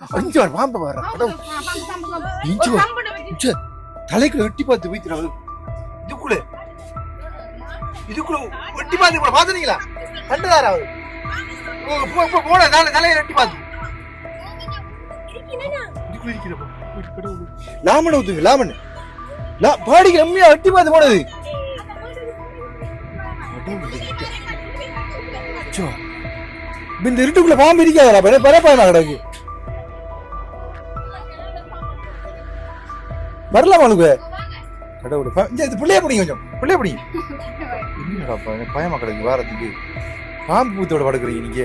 அஞ்சு பாம்பு வர தலைக்குள்ள வெட்டி பார்த்து வைத்திராது இதுக்குள்ள இதுக்குள்ள வெட்டி பார்த்து கூட பாத்துறீங்களா கண்டுதாரா போன தலையை வெட்டி பார்த்து இதுக்குள்ள இருக்கிற லாமன் ஊத்துங்க லாமன் பாடிக்கு ரம்மியா வெட்டி பார்த்து போனது இந்த இருட்டுக்குள்ள பாம்பு இருக்காதா பரப்பாயமா கிடக்கு வரலாம் அவனுக்கு கடவுள் இது பிள்ளைய பிடிங்க கொஞ்சம் பிள்ளைய பிடிங்க என்னடாப்பா பயமா கிடக்கு வாரத்துக்கு பாம்பு பூத்தோட படுக்கிறீங்க நீங்க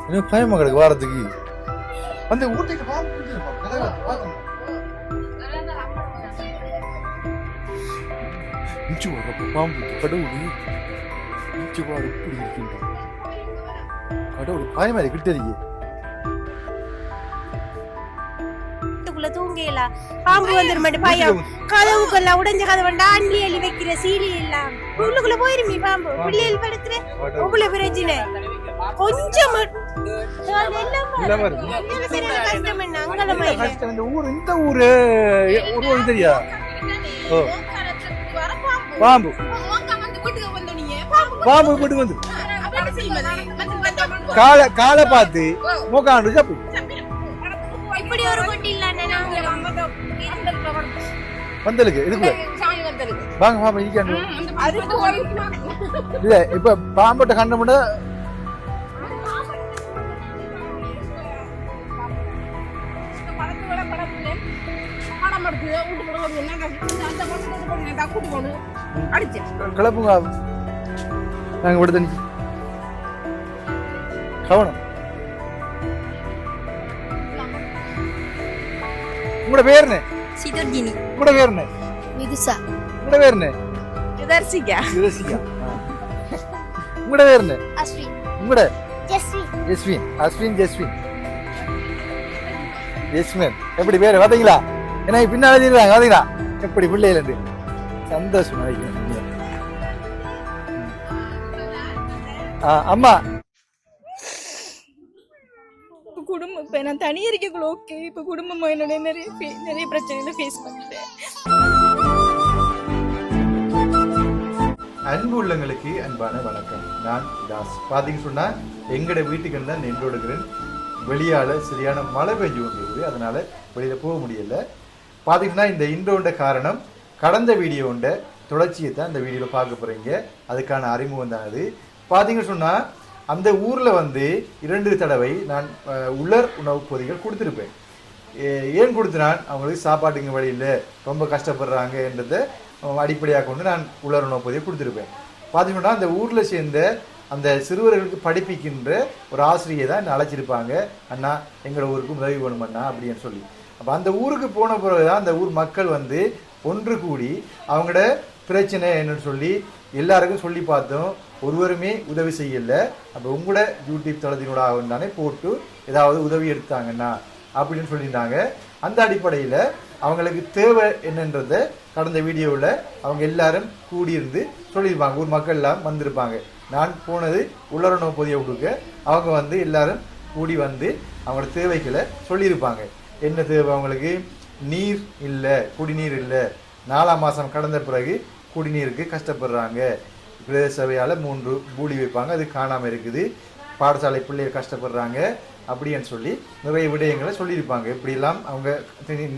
என்ன பயமா கிடக்கு வாரத்துக்கு வந்து ஊட்டிக்கு பாம்பு பாம்பு கடவுள் இப்படி இருக்கின்ற கடவுள் பயமா கிட்ட இருக்கீங்க தூங்கல பாம்பு வந்துருமாட்டு பயம் கதவுக்குள்ள உடைஞ்ச கதவு அள்ளி அள்ளி வைக்கிற சீலி எல்லாம் உள்ளுக்குள்ள போயிருமி பாம்பு பிள்ளைகள் படுக்கிற உள்ள பிரச்சனை கொஞ்சம் கஷ்டம் என்ன அங்கல இந்த ஊரு தெரியா பாம்பு பாம்பு போட்டு வந்து காலை பார்த்து மூக்காண்டு சாப்பிடு இப்படி ஒரு கொட்டி இல்ல வந்தலுக்கு இதுக்குள்ள வாங்க பாம்பு இருக்காண்டு இல்ல இப்ப பாம்பட்ட கண்ட முட கிளப்புங்க நாங்க விட தண்ணி கவனம் உங்களோட பேர் என்ன சிதர்ஜினி உங்களோட பேர் என்ன விதுசா உங்களோட பேர் என்ன யுதர்சிகா யுதர்சிகா உங்களோட பேர் என்ன அஸ்வின் உங்களோட ஜெஸ்வின் அஸ்வின் ஜெஸ்மின் எப்படி பேர் பாத்தீங்களா என்ன பின்னால எழுதிருக்காங்க பாத்தீங்களா எப்படி பிள்ளைகள் சந்தோஷம் நினைக்கிறேன் அம்மா குடும்பம் இப்போ நான் தனியாக இருக்கக்குள்ள ஓகே இப்போ குடும்பம் என்னோட நிறைய பிரச்சனைகளை ஃபேஸ் பண்ணிட்டேன். அன்பு உள்ளங்களுக்கு அன்பான வணக்கம். நான் தாஸ். பார்த்தீங்கன்னு சொன்னால் எங்களோட வீட்டுக்கு தான் நின்று கொடுக்குறேன். வெளியால் சரியான மழை பெஞ்சு கொண்டிருக்குது, அதனால வெளியில் போக முடியல. பார்த்தீங்கன்னா இந்த இன்றோண்ட காரணம் கடந்த வீடியோண்ட தொடர்ச்சியை தான் இந்த வீடியோவில் பார்க்க போகிறீங்க. அதுக்கான அறிமுகம் தான் அது. பார்த்தீங்கன்னு சொன்னால் அந்த ஊரில் 2 தடவை நான் உலர் உணவுப் பொதிகள் கொடுத்துருப்பேன். ஏன் கொடுத்தினான், அவங்களுக்கு சாப்பாட்டுங்க வழியில் ரொம்ப கஷ்டப்படுறாங்க என்றதை அடிப்படையாக கொண்டு நான் உலர் உணவுப் பொதியை கொடுத்துருப்பேன். பார்த்தீங்கன்னா அந்த ஊரில் சேர்ந்த அந்த சிறுவர்களுக்கு படிப்பிக்கின்ற ஒரு ஆசிரியை தான் என்னை அழைச்சிருப்பாங்க. அண்ணா எங்களோட ஊருக்கு உதவி வேணுமண்ணா அப்படின்னு சொல்லி. அப்போ அந்த ஊருக்கு போன பிறகு தான் அந்த ஊர் மக்கள் ஒன்று கூடி அவங்களோட பிரச்சனை என்னன்னு சொல்லி எல்லாருக்கும் சொல்லி பார்த்தோம். ஒருவருமே உதவி செய்யலை. அப்போ உங்களோட யூடியூப் தளத்தினோட தானே போட்டு ஏதாவது உதவி எடுத்தாங்கன்னா அப்படின்னு சொல்லியிருந்தாங்க. அந்த அடிப்படையில் அவங்களுக்கு தேவை என்னன்றதை கடந்த வீடியோவில் அவங்க எல்லாரும் கூடியிருந்து சொல்லியிருப்பாங்க. ஊர் மக்கள் எல்லாம் வந்திருப்பாங்க. நான் போனது உலரணவு பொதியை கொடுக்க அவங்க எல்லாரும் கூடி அவங்களோட தேவைகளை சொல்லியிருப்பாங்க. என்ன தேவை அவங்களுக்கு? நீர் இல்லை, குடிநீர் இல்லை. 4ஆம் மாதம் கடந்த பிறகு குடிநீருக்கு கஷ்டப்படுறாங்க. பிரதேச சபையால் 3 பூலி வைப்பாங்க, அது காணாமல் இருக்குது. பாடசாலை பிள்ளைகள் கஷ்டப்படுறாங்க அப்படின்னு சொல்லி நிறைய விடயங்களை சொல்லியிருப்பாங்க. இப்படிலாம் அவங்க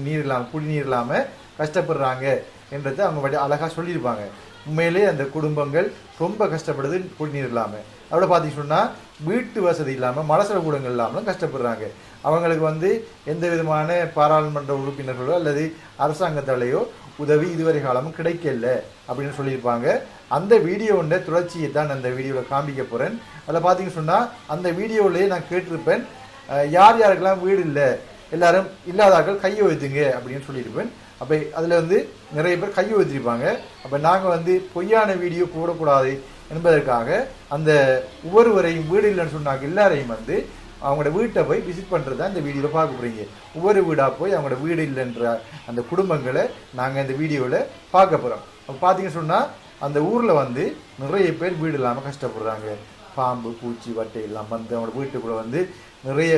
நீர் இல்லாமல் குடிநீர் இல்லாமல் கஷ்டப்படுறாங்க என்றதை அவங்க அழகாக சொல்லியிருப்பாங்க. உண்மையிலே அந்த குடும்பங்கள் ரொம்ப கஷ்டப்படுது குடிநீர் இல்லாமல். அதோட பார்த்தீங்கன்னு சொன்னால் வீட்டு வசதி இல்லாமல் மலசல கூடங்கள் இல்லாமலும் கஷ்டப்படுறாங்க. அவங்களுக்கு எந்த விதமான பாராளுமன்ற உறுப்பினர்களோ அல்லது அரசாங்கத்தாலேயோ உதவி இதுவரை காலமும் கிடைக்கல அப்படின்னு சொல்லியிருப்பாங்க. அந்த வீடியோட தொடர்ச்சியை தான் அந்த வீடியோவில் காண்பிக்க போகிறேன். அதில் பார்த்தீங்கன்னு சொன்னால் அந்த வீடியோவிலேயே நான் கேட்டிருப்பேன், யார் யாருக்கெல்லாம் வீடு இல்லை எல்லாரும் இல்லாதாக்கள் கையை வைத்துங்க அப்படின்னு சொல்லியிருப்பேன். அப்போ அதில் நிறைய பேர் கையை வைத்திருப்பாங்க. அப்போ நாங்கள் பொய்யான வீடியோ போடக்கூடாது என்பதற்காக அந்த ஒவ்வொருவரையும் வீடு இல்லைன்னு சொன்னாங்க எல்லாரையும் அவங்களோட வீட்டை போய் விசிட் பண்ணுறது தான் இந்த வீடியோவில் பார்க்க போகிறீங்க. ஒவ்வொரு வீடாக போய் அவங்களோட வீடு இல்லைன்ற அந்த குடும்பங்களை நாங்கள் இந்த வீடியோவில் பார்க்க போகிறோம். அப்போ பார்த்தீங்கன்னு சொன்னால் அந்த ஊரில் நிறைய பேர் வீடு இல்லாமல் கஷ்டப்படுறாங்க. பாம்பு பூச்சி வட்டை எல்லாம் அவங்களோட வீட்டுக்குள்ளே நிறைய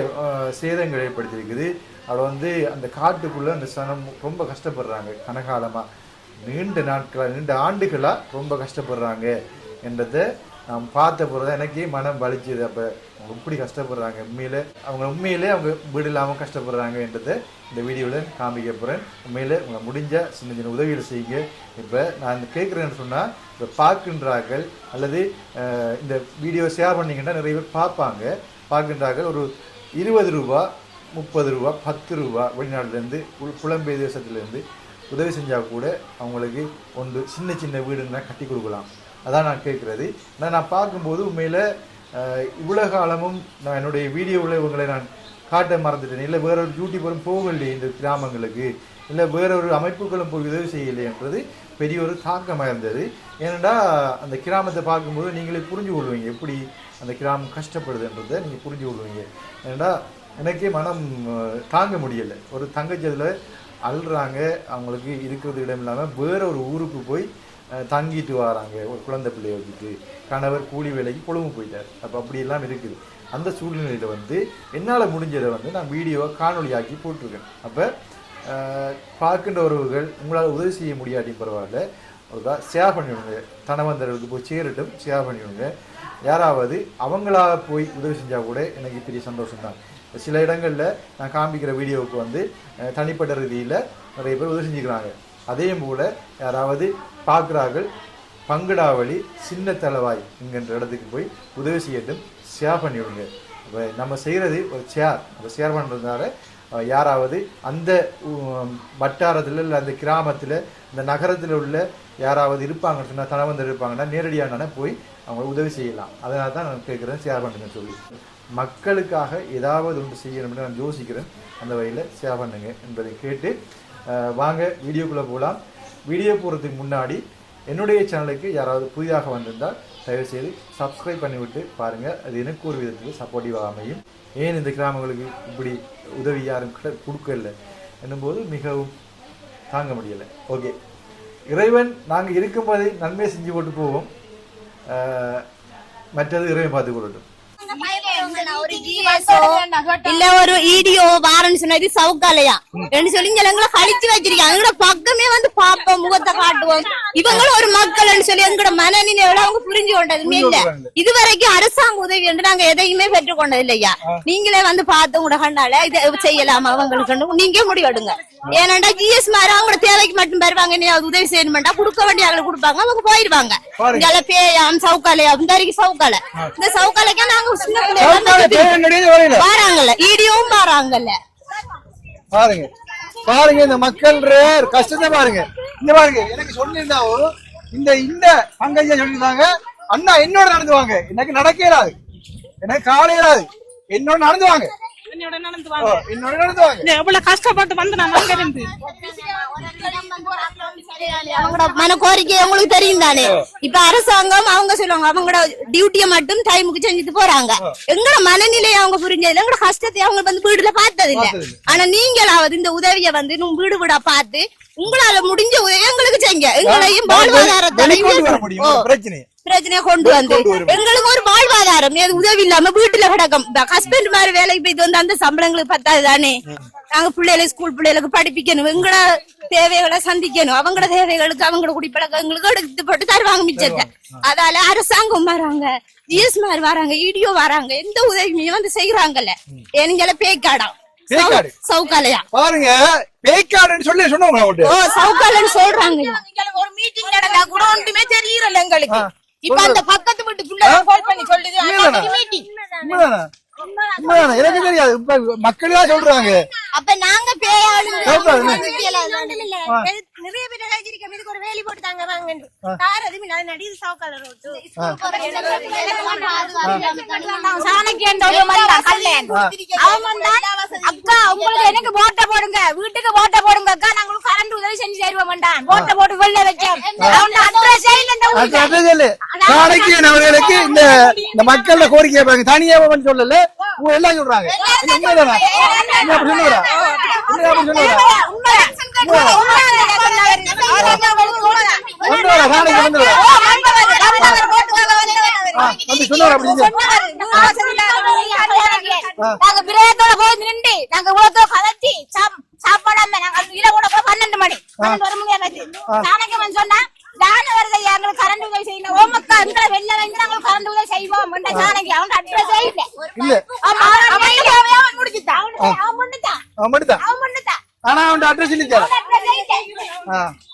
சேதங்கள் ஏற்படுத்தியிருக்குது. அவள் வந்து அந்த காட்டுக்குள்ளே அந்த சனம் ரொம்ப கஷ்டப்படுறாங்க. கனகாலமாக நீண்ட நாட்களாக நீண்ட ஆண்டுகளாக ரொம்ப கஷ்டப்படுறாங்க என்றதை நான் பார்த்த போகிறது எனக்கே மனம் வலிச்சுது. அப்போ அவங்க எப்படி கஷ்டப்படுறாங்க உண்மையிலே அவங்க வீடு இல்லாமல் கஷ்டப்படுறாங்க என்றதை இந்த வீடியோவில் காமிக்க போகிறேன். உண்மையில் உங்களை முடிஞ்ச சின்ன சின்ன உதவிகள் செய்யுங்க. இப்போ நான் கேட்குறேன்னு சொன்னால் இப்போ பார்க்கின்றார்கள் அல்லது இந்த வீடியோ ஷேர் பண்ணிங்கன்னா நிறைய பேர் பார்க்கின்றார்கள். ஒரு 20 ரூபா 30 ரூபா 10 ரூபா வெளிநாட்டிலேருந்து புலம்பெயர் தேசத்துலேருந்து உதவி செஞ்சால் கூட அவங்களுக்கு ஒன்று சின்ன சின்ன வீடுன்னா கட்டி கொடுக்கலாம். அதான் நான் கேட்குறது. நான் பார்க்கும்போது உண்மையில் இவ்வளோ காலமும் நான் என்னுடைய வீடியோவில் இவங்களை நான் காட்ட மறந்துட்டேன். இல்லை வேற ஒரு யூடியூபரும் போகலையே இந்த கிராமங்களுக்கு, இல்லை வேற ஒரு அமைப்புகளும் போய் உதவி செய்யலைன்றது பெரிய ஒரு தாக்கமாக இருந்தது. ஏனெண்டா அந்த கிராமத்தை பார்க்கும்போது நீங்களே புரிஞ்சு கொள்வீங்க எப்படி அந்த கிராமம் கஷ்டப்படுதுன்றதை நீங்கள் புரிஞ்சு கொள்வீங்க. ஏனெண்டா எனக்கே மனம் தாங்க முடியலை. ஒரு தங்கச்சதில் அழுறாங்க, அவங்களுக்கு இருக்கிறது இடம் இல்லாமல் வேற ஒரு ஊருக்கு போய் தங்கிட்டு வராங்க. ஒரு குழந்தை பிள்ளைய வச்சுட்டு கணவர் கூலி வேலைக்கு கொழும்பு போயிட்டார். அப்போ அப்படியெல்லாம் இருக்குது. அந்த சூழ்நிலையில் வந்து என்னால் முடிஞ்சதை வந்து நான் வீடியோவை காணொலியாக்கி போட்டிருக்கேன். அப்போ பார்க்கின்ற உறவுகள் உங்களால் உதவி செய்ய முடியாட்டியும் பரவாயில்ல, ஒரு ஷேர் பண்ணிவிடுங்க. தனவந்தர்களுக்கு போய் சேரட்டும், ஷேர் பண்ணிவிடுங்க. யாராவது அவங்களா போய் உதவி செஞ்சால் கூட எனக்கு பெரிய சந்தோஷம்தான். சில இடங்களில் நான் காண்பிக்கிற வீடியோவுக்கு வந்து தனிப்பட்ட ரீதியில் நிறைய பேர் உதவி செஞ்சுக்கிறாங்க. அதே போல் யாராவது பார்க்குறார்கள் பங்குடாவளி சின்ன தளவாய் என்கின்ற இடத்துக்கு போய் உதவி செய்யட்டும், ஷேர் பண்ணிவிடுங்க. இப்போ நம்ம செய்கிறது ஒரு ஷேர் பண்ணுறதுனால யாராவது அந்த வட்டாரத்தில் இல்லை அந்த கிராமத்தில் இந்த நகரத்தில் உள்ள யாராவது இருப்பாங்கன்னு சொன்னால் தனவந்தர் இருப்பாங்கன்னா நேரடியான போய் அவங்க உதவி செய்யலாம். அதனால தான் நான் கேட்குறேன், ஷேர் பண்ணுங்கன்னு சொல்லி. மக்களுக்காக ஏதாவது ஒன்று செய்யணும்னு நான் யோசிக்கிறேன். அந்த வகையில் ஷேர் பண்ணுங்க என்பதை கேட்டு வாங்க வீடியோக்குள்ளே போகலாம். வீடியோ போகிறதுக்கு முன்னாடி என்னுடைய சேனலுக்கு யாராவது புதிதாக வந்திருந்தால் தயவுசெய்து சப்ஸ்கிரைப் பண்ணிவிட்டு பாருங்கள். அது எனக்கு ஒரு விதத்துக்கு சப்போர்ட்டிவாக அமையும். ஏன் இந்த கிராமங்களுக்கு இப்படி உதவி யாரும் கொடுக்கல என்னும்போது மிகவும் தாங்க முடியலை. ஓகே, இறைவன் நாங்கள் இருக்கும்போதே நன்மையை செஞ்சு போட்டு போவோம். மற்றது இறைவன் பார்த்து கொள்ளட்டும். இல்ல ஒரு வீடியோ வாரன்னு சொன்னது சவுக்காலையா சொல்லி எங்களை கழிச்சு வச்சிருக்காங்க. பக்கமே வந்து பாப்போம், முகத்தை காட்டுவோம். இவங்களும் ஒரு மக்கள் சொல்லி எங்களோட மனநிலை அவங்க புரிஞ்சு கொண்டதுமே இல்ல. இதுவரைக்கும் அரசாங்க உதவி என்று நாங்க எதையுமே பெற்றுக் கொண்டது இல்லையா. நீங்களே வந்து பார்த்து உங்களோட கண்டால இதை செய்யலாமா அவங்களுக்கு நீங்க முடிவெடுங்க. ஏன்னாண்டா ஜிஎஸ் மாதிரி அவங்களோட தேவைக்கு மட்டும் பெறுவாங்க. உதவி செய்யணும்டா கொடுக்க வேண்டிய ஆளுக்கு கொடுப்பாங்க, அவங்க போயிடுவாங்க. இங்க பேயாம் சவுக்காலையா இந்த சவுக்காலை இந்த சவுக்காலைக்கா நாங்க பாருங்கல்ல வீடியோவும் பாருங்கல்ல. பாருங்க பாருங்க இந்த மக்கள் கஷ்டத்தை பாருங்க. இந்த பாருங்க எனக்கு சொல்லியிருந்தாவோ இந்த பங்கஜா சொல்லியிருந்தாங்க, அண்ணா என்னோட நடந்துவாங்க. எனக்கு நடக்கலாது, எனக்கு காலையிலாது, என்னோட நடந்துவாங்க. கஷ்டப்பட்டு வந்து நான் மன கோரிக்கை உங்களுக்கு தெரியும் தானே. இப்ப அரசாங்கம் அவங்க சொல்லுவாங்க அவங்களோட டியூட்டியை மட்டும் டைமுக்கு செஞ்சுட்டு போறாங்க. எங்களோட மனநிலையை அவங்க புரிஞ்சது, எங்களோட கஷ்டத்தை அவங்க வந்து வீடுல பார்த்தது இல்ல. ஆனா நீங்களாவது இந்த உதவியை வந்து வீடு வீடா பார்த்து உங்களால முடிஞ்ச உதவி எங்களுக்கு செய்யுங்க. எங்களையும் வாழ்வாதாரத்தை பிரச்சனையை கொண்டு வந்து எங்களுக்கு ஒரு வாழ்வாதாரம் உதவி இல்லாம வீட்டுல கிடக்கும். ஹஸ்பண்ட் மாதிரி வேலைக்கு போயிட்டு வந்து அந்த சம்பளங்களுக்கு பத்தாது தானே. நாங்க பிள்ளைகளை ஸ்கூல் பிள்ளைகளுக்கு படிப்பிக்கணும், எங்களோட தேவைகளை சந்திக்கணும். அவங்களோட தேவைகளுக்கு அவங்களோட குடிப்பழக்கங்களுக்கு எடுத்து போட்டு தருவாங்க மிச்சத்தை. அதால அரசாங்கம் வராங்க, ஜிஎஸ் மாதிரி வராங்க, இடியோ வராங்க, எந்த உதவியுமே வந்து செய்யறாங்கல்ல. ஏனுங்கள பேக்காடம் சவுக்காலையா பாருங்க பேக்காடுன்னு சொல்லி சொன்னவங்க சவுக்காலன்னு சொல்றாங்க. ஒரு மீட்டிங் நடந்தா கூட ஒன்றுமே தெரியல எங்களுக்கு. இப்ப அந்த பக்கத்து வீட்டு பிள்ளை கால் பண்ணி சொல்லுது மீட்டிங் எனக்கு தெரியாது. இப்ப மக்கள் தான் சொல்றாங்க. அப்ப நாங்க நிறைய பேர் கழிச்சிருக்கோம். இதுக்கு ஒரு வேலி போட்டு தாங்க வாங்கன்னு தாரதுமே நான் நடிகை சவுக்கால ரோட்டு அக்கா உங்களுக்கு எனக்கு போட்ட போடுங்க, வீட்டுக்கு போட்ட போடுங்க அக்கா, நாங்களும் கரண்ட் உதவி செஞ்சு தருவோம் வேண்டாம். போட்ட போட்டு வெளில வச்சோம். அவர்களுக்கு இந்த மக்களோட கோரிக்கை தனியா சொல்லல, எல்லாம் சொல்றாங்க. நாங்க பிரேயத்தோட போய் நின்று நாங்க இவ்வளவு கதைச்சி சாப்பாடாம நாங்க இட கூட 12 மணி 12 மணி ஆச்சு. சாணக்கியமன் சொன்னா தான வருது எங்களுக்கு கரண்ட் உதவி செய்யணும். ஓமக்கா எங்களை வெளில வந்து நாங்க கரண்ட் உதவி செய்வோம். சாணக்கி அவன் அட்ரஸே இல்ல. அவன் முடிச்சுட்டான். ஆனா அவன் அட்ரஸ் இல்ல.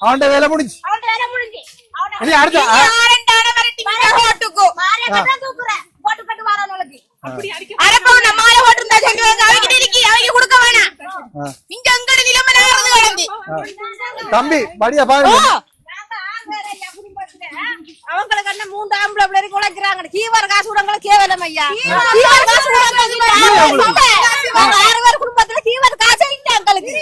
அவன் வேலை முடிஞ்சு. இனி அடுத்த தம்பி மடியா பாருங்க. அவங்களுக்கு என்ன 3 ஆம்பளை பிள்ளை குழைக்கிறாங்க. கீவர் காசு விடங்கள கேவலம் ஐயா. குடும்பத்துல கீவர் காசே இல்ல உங்களுக்கு.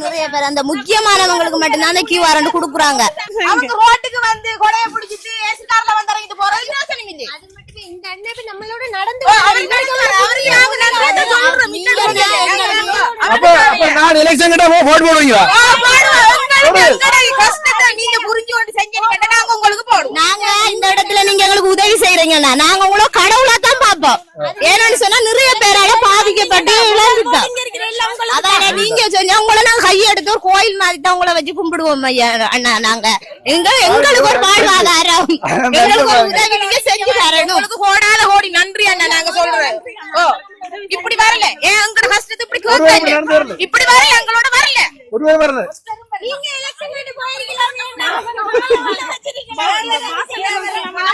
நிறைய பேர் அந்த முக்கியமானவங்களுக்கு மட்டும்தான் கியூ வாரண்ட் குடுக்குறாங்க. அவங்க ரோட்டுக்கு வந்து கொடைய பிடிச்சிட்டு ஏசிகார்ல வந்து இறங்கிட்டு போறது யோசனை இல்லை. அது மட்டும் இந்த அண்ணன் நம்மளோட நடந்து நான் எலெக்ஷன் கிட்ட போட் போடுவீங்களா? நீங்க புரிஞ்சு கொண்டு செஞ்சீங்க நாங்க உங்களுக்கு போடுவோம். நாங்க இந்த இடத்துல நீங்க எங்களுக்கு உதவி செய்யறீங்கன்னா நாங்க உங்களை கடவுளா தான் பாப்போம். ஏன்னு சொன்னா நிறைய பேரால பாதிக்கப்பட்டு இழந்துட்டோம். அதான நீங்க சொன்ன உங்களை நாங்க கையெடுத்து ஒரு கோயில் மாதிரி தான் உங்களை வச்சு கும்பிடுவோம் ஐயா. அண்ணா நாங்க எங்களுக்கு ஒரு வாழ்வாதாரம் எங்களுக்கு ஒரு உதவி நீங்க செஞ்சு தரணும். உங்களுக்கு கோடால கோடி நன்றி அண்ணா நாங்க சொல்றோம். இப்படி வரல எங்களோட கஷ்டத்தை இப்படி கேட்கல. இப்படி வரல எங்களோட வரல. ஒருவே வரல. நீங்க எலெக்ஷன் போயிருக்கீங்க.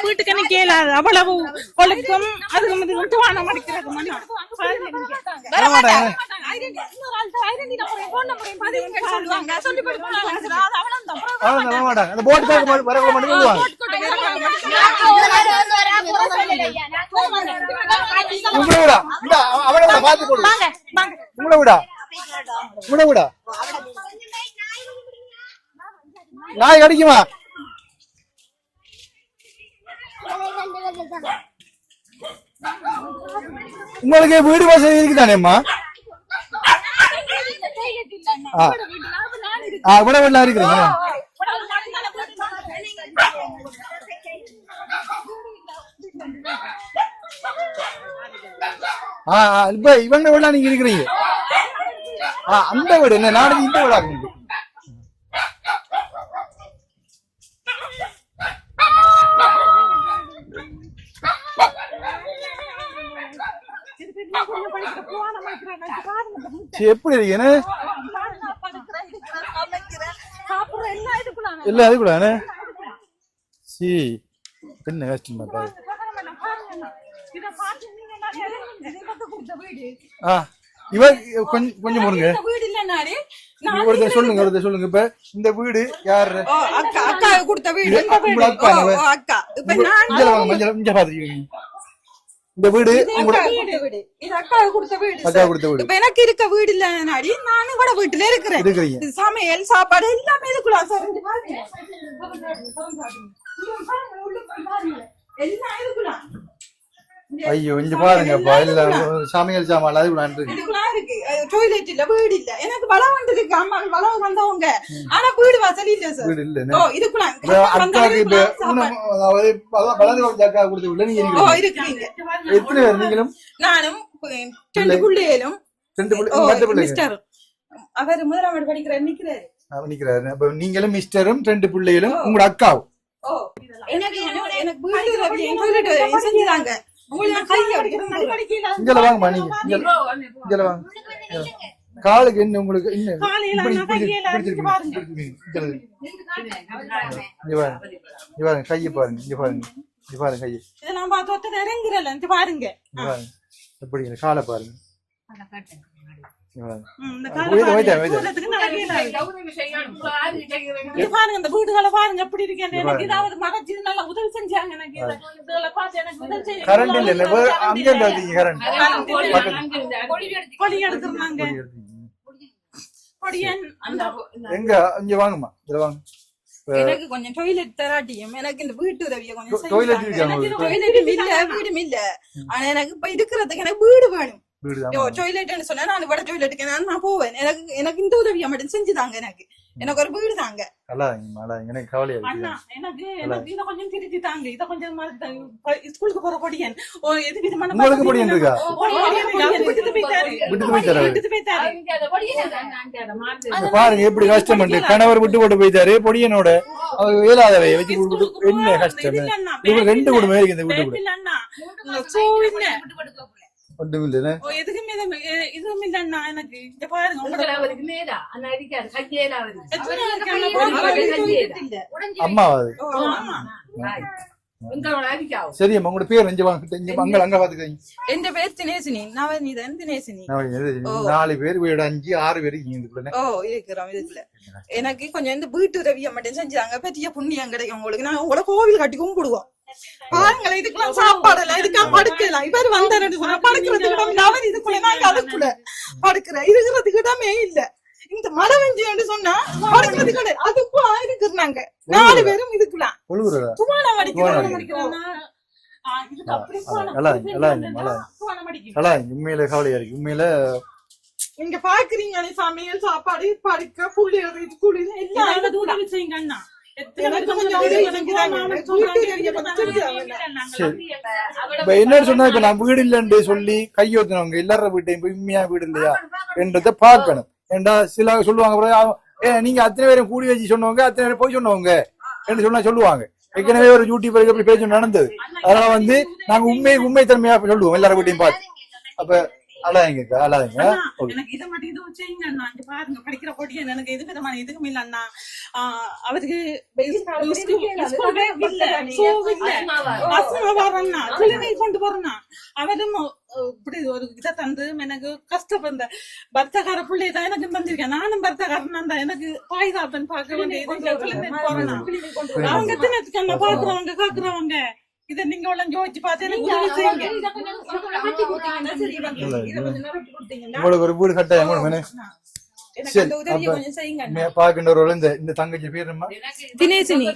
வீட்டுக்கு என்ன கேளாது அவ்வளவு கொழுக்கம் அதுக்கு வந்து வாண மடிக்கிறது மணி அந்த போட் வரக்குள்ள மட்டும் கொண்டு வாங்க. உங்களை விடா இந்த அவளை விட பாத்து போடு. உங்களை விடா உங்களை விடா நாய் கடிக்குமா? உங்களுக்கு வீடு வசதி இருக்குதானேம்மா? கூட வீட்டுல இருக்கிறீங்க. இப்ப இவங்க வீடா நீங்க இருக்கிறீங்க. அந்த வீடு என்ன நாளைக்கு இந்த வீடா இருக்கு. எப்படி இருக்கு இல்ல அது கூட சி என்ன கஷ்டம் பாரு. இவ கொஞ்சம் போடுங்க. ஒருத்தர் சொல்லுங்க. இப்ப இந்த வீடு யாரு? அக்கா கொடுத்த வீடு. அக்கா இப்ப பாத்துருக்கீங்க. இந்த வீடு இது அக்கா கொடுத்த வீடு. இப்ப எனக்கு இருக்க வீடு இல்ல நாடி நானும் கூட வீட்டுல இருக்கிறேன். சமையல் சாப்பாடு எல்லாமே இதுக்குள்ள எல்லாம் இதுக்குள்ள. ஐயோ இங்க பாருங்கப்பா இல்ல சமையல் சாமான் அது இருக்கு. டாய்லெட் இல்ல வீடு இல்ல. எனக்கு வளம் வந்து இருக்கு. அம்மா வளம் வந்தவங்க ஆனா வீடு வாசல் இல்ல சார். வீடு இல்ல. இதுக்குள்ள இருக்கீங்க. எத்தனை பேர் நீங்களும்? நானும் 2 பிள்ளைகளும் மிஸ்டர் அவர் முதலாம் ஆண்டு படிக்கிறார் நிக்கிறாரு. அப்ப நீங்களும் மிஸ்டரும் 2 பிள்ளைகளும் உங்களோட அக்காவும். எனக்கு வீடு செஞ்சுதாங்க. காலுக்கு என்ன உங்களுக்கு கைய பாருங்க கைய இதெல்லாம் பார்த்து இறங்குறல பாருங்க. எப்படி காலை பாருங்க. பாருங்க வீடுகளை பாருங்க எப்படி இருக்கேன். எனக்கு ஏதாவது மறைச்சு நல்லா உதவி செஞ்சாங்க. எனக்கு இதுல பார்த்து எனக்கு உதவி செய்ய கரண்ட் இல்ல. கொடி எடுத்துருந்தாங்க. எங்க இங்க வாங்கம்மா இதுல வாங்க. எனக்கு கொஞ்சம் டாய்லெட் தராட்டியும் எனக்கு இந்த வீட்டு உதவியை கொஞ்சம் டாய்லெட் இருக்காங்க. டாய்லெட்டும் இல்ல வீடும் இல்ல. ஆனா எனக்கு இப்ப இருக்கிறதுக்கு எனக்கு வீடு வேணும். டொய்லெட்னு சொன்னா நான் விட டொய்லெட்டுக்கு நான் போவேன். எனக்கு இந்த உதவியை மட்டும் செஞ்சுதாங்க. எனக்கு ஒரு வீடு தாங்க. எனக்கு கவலையா அண்ணா எனக்கு இத கொஞ்சம் திருத்தி தாங்க. இத கொஞ்சம் ஸ்கூலுக்கு போற பொடியன் எது விதமான உங்களுக்கு பொடியன் இருக்கா? பாருங்க எப்படி கஷ்டம் பண்ணு. கணவர் விட்டு போட்டு போயிட்டாரு பொடியனோட இயலாதவை வச்சு என்ன கஷ்டம். இவங்க 2 குடும்பம் இருக்கு இந்த வீட்டுக்குள்ள. ஒன்றும் இல்ல அம்மாவாது. சரி அம்மா உங்களோட பேர் அங்க பாத்துக்கீங்க. என் பேர் தினேசினி. நவநீதன் தினேசினி. 4 பேர் வீடு 5-6 பேர் இருக்கிறோம் இதுல. எனக்கு கொஞ்சம் இந்த வீட்டு உதவியை மட்டும் செஞ்சாங்க. பெரிய புண்ணியம் கிடைக்கும் உங்களுக்கு. நாங்க உங்களோட கோவில் கட்டி கும்பிடுவோம். பாருங்களேன் இதுக்கெல்லாம் சாப்பாடு எல்லாம் இதுக்காக படுக்கலாம். இவர் வந்தாரு சொன்னா படுக்கிறதுக்கு இடம் இல்ல. அவர் இதுக்குள்ள நாங்க அதுக்குள்ள படுக்கிறேன். இருக்கிறதுக்கு இடமே இல்ல. இந்த மழை வெஞ்சுன்னு சொன்னா படுக்கிறதுக்கு இடம் அதுக்கும் இருக்கிறாங்க 4 பேரும் இதுக்குலாம் துவானம் அடிக்கிறாங்க. உண்மையில கவலையா இருக்கு. உண்மையில நீங்க பாக்குறீங்க சமையல் சாப்பாடு படுக்க புள்ளி எல்லாம் உதவி செய்யுங்க அண்ணா. என்ன சொன்னா இப்ப நான் வீடு இல்லன்னு சொல்லி கையொத்துனவங்க எல்லார வீட்டையும் போய் உண்மையா வீடு இல்லையா என்றதை பார்க்கணும். ஏண்டா சில சொல்லுவாங்க நீங்க அத்தனை பேரும் கூடி வச்சு சொன்னவங்க அத்தனை பேரும் போய் சொன்னவங்க என்று சொன்னா சொல்லுவாங்க. ஏற்கனவே ஒரு யூடியூபருக்கு அப்படி பேச்சு நடந்தது. அதனால நாங்க உண்மை தன்மையா சொல்லுவோம் எல்லார வீட்டையும் பார்த்து. அப்ப எனக்கு இதை மட்டும் இதுவும் செய்யுங்க அண்ணா. இங்க பாருங்க படிக்கிற போட்டிய எனக்கு எது விதமான இதுக்கும் இல்ல அண்ணா. அவருக்கு கொண்டு போறேன்னா அவரும் இப்படி ஒரு இதை தந்து எனக்கு கஷ்டப்பட பர்த்தகார பிள்ளைய தான் எனக்கு வந்திருக்கேன். நானும் பர்த்தகாரன் தான். எனக்கு பாய்தாப்பன் பார்க்க வேண்டிய போறேன்னா அவங்க தினத்துக்கு பாக்குறவங்க காக்குறவங்க இத நீங்க யோசிச்சு பார்த்து எனக்கு உதவி செய்யுங்க. உங்களுக்கு ஒரு வீடு கட்டாயம் இந்த தங்கச்சி பேர் தினேசினி.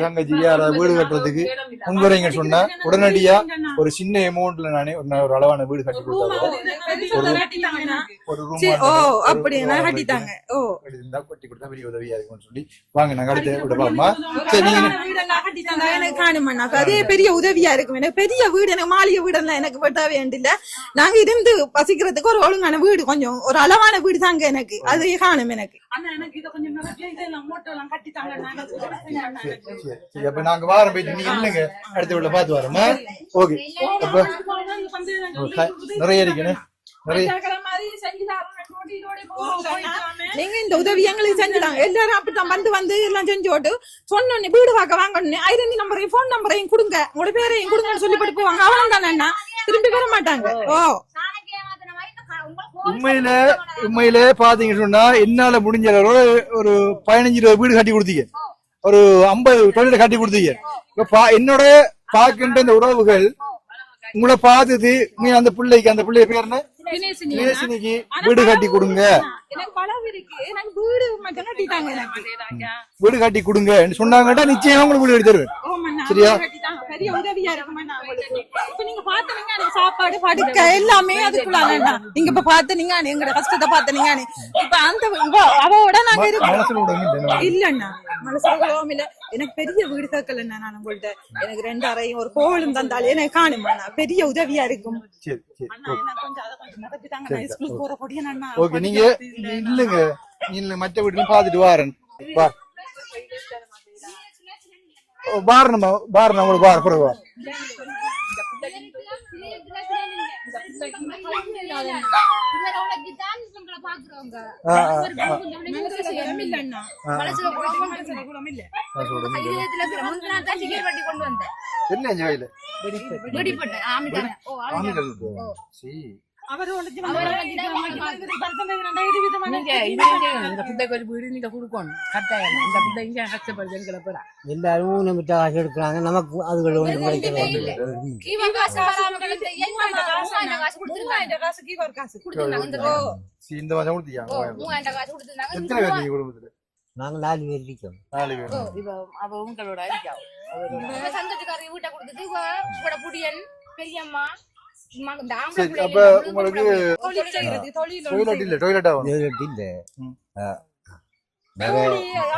தங்கச்சி வீடு கட்டுறதுக்கு முன்வரைங்க சொன்னா உடனடியா ஒரு சின்ன அமௌண்ட்ல நானே ஒரு அளவான வீடு கட்டி கொடுத்தாங்க. கட்டி கொடுத்தா பெரிய உதவியா இருக்கும்னு சொல்லி வாங்க நாங்க அடுத்த விடலாமா? அதே பெரிய உதவியா இருக்கும். எனக்கு பெரிய வீடு எனக்கு மாளிகை வீடெல்லாம் எனக்கு வெட்ட வேண்டியில்ல. நாங்க இருந்து வசிக்கிறதுக்கு ஒரு ஒழுங்கான வீடு கொஞ்சம் ஒரு அளவான வீடு தாங்க எனக்கு. அது காணும் எனக்கு. அப்ப நாங்க வாரம் போயிட்டு நீங்க இல்லைங்க அடுத்த வீட்டுல பாத்து வரோமா? ஓகே நிறைய இருக்குன்னு நீங்க இந்த உதவி எங்களுக்கு செஞ்சுட்டாங்க. எல்லாரும் அப்படித்தான் வந்து எல்லாம் செஞ்சோட்டு சொன்னோன்னு வீடு பார்க்க வாங்கன்னு ஐடென்டி நம்பரையும் போன் நம்பரையும் கொடுங்க உங்களோட பேரையும் கொடுங்கன்னு சொல்லி போட்டு போவாங்க. அவங்க தானே திரும்பி வர மாட்டாங்க. உண்மையில பாத்தீங்கன்னு சொன்னா என்னால முடிஞ்ச ஒரு 15-20 வீடு கட்டி கொடுத்தீங்க. ஒரு 50 தொழில கட்டி கொடுத்தீங்க. என்னோட பாக்கின்ற இந்த உறவுகள் உங்களை பார்த்தது அந்த பிள்ளைக்கு அந்த பிள்ளைய பேர் என்ன தினேசினிக்கு வீடு கட்டி கொடுங்க வீடு கட்டி கொடுங்க சொன்னாங்கட்டா நிச்சயமா உங்களுக்கு வீடு கட்டி தருவேன். சரியா? பெரிய உதவியா இருக்கும். நீங்க பாத்தீங்க சாப்பாடு படுக்க எல்லாமே அதுக்குள்ள நீங்க இப்ப பாத்தீங்க எங்களோட கஷ்டத்தை பாத்தீங்க. இப்ப அந்த அவோட நாங்க இருக்கோம் இல்லண்ணா மனசுலவும் இல்ல. எனக்கு பெரிய வீடு கேட்கலண்ணா. நான் உங்கள்ட்ட எனக்கு 2 அறையும் ஒரு கோவிலும் தந்தாலும் எனக்கு காணுமா பெரிய உதவியா இருக்கும். நீங்க இல்லங்க இல்ல மற்ற வீட்டுல பாத்துட்டு வாரன் பாரணமா பாரணம் உங்களுக்கு பார பிறகு எல்லாரும் நம்ம காசு எடுக்கிறாங்க. நமக்கு அதுகள் ஒன்றும் நாங்க 4 பேர் இருக்கோம். சந்தோஷக்காரி வீட்டை கொடுத்துட்டு பெரியம்மா சரி அப்ப உங்களுக்கு தொழில் செய்யறது, தொழில் டொய்லெட் இல்ல டொய்லெட் ஆகும் இல்ல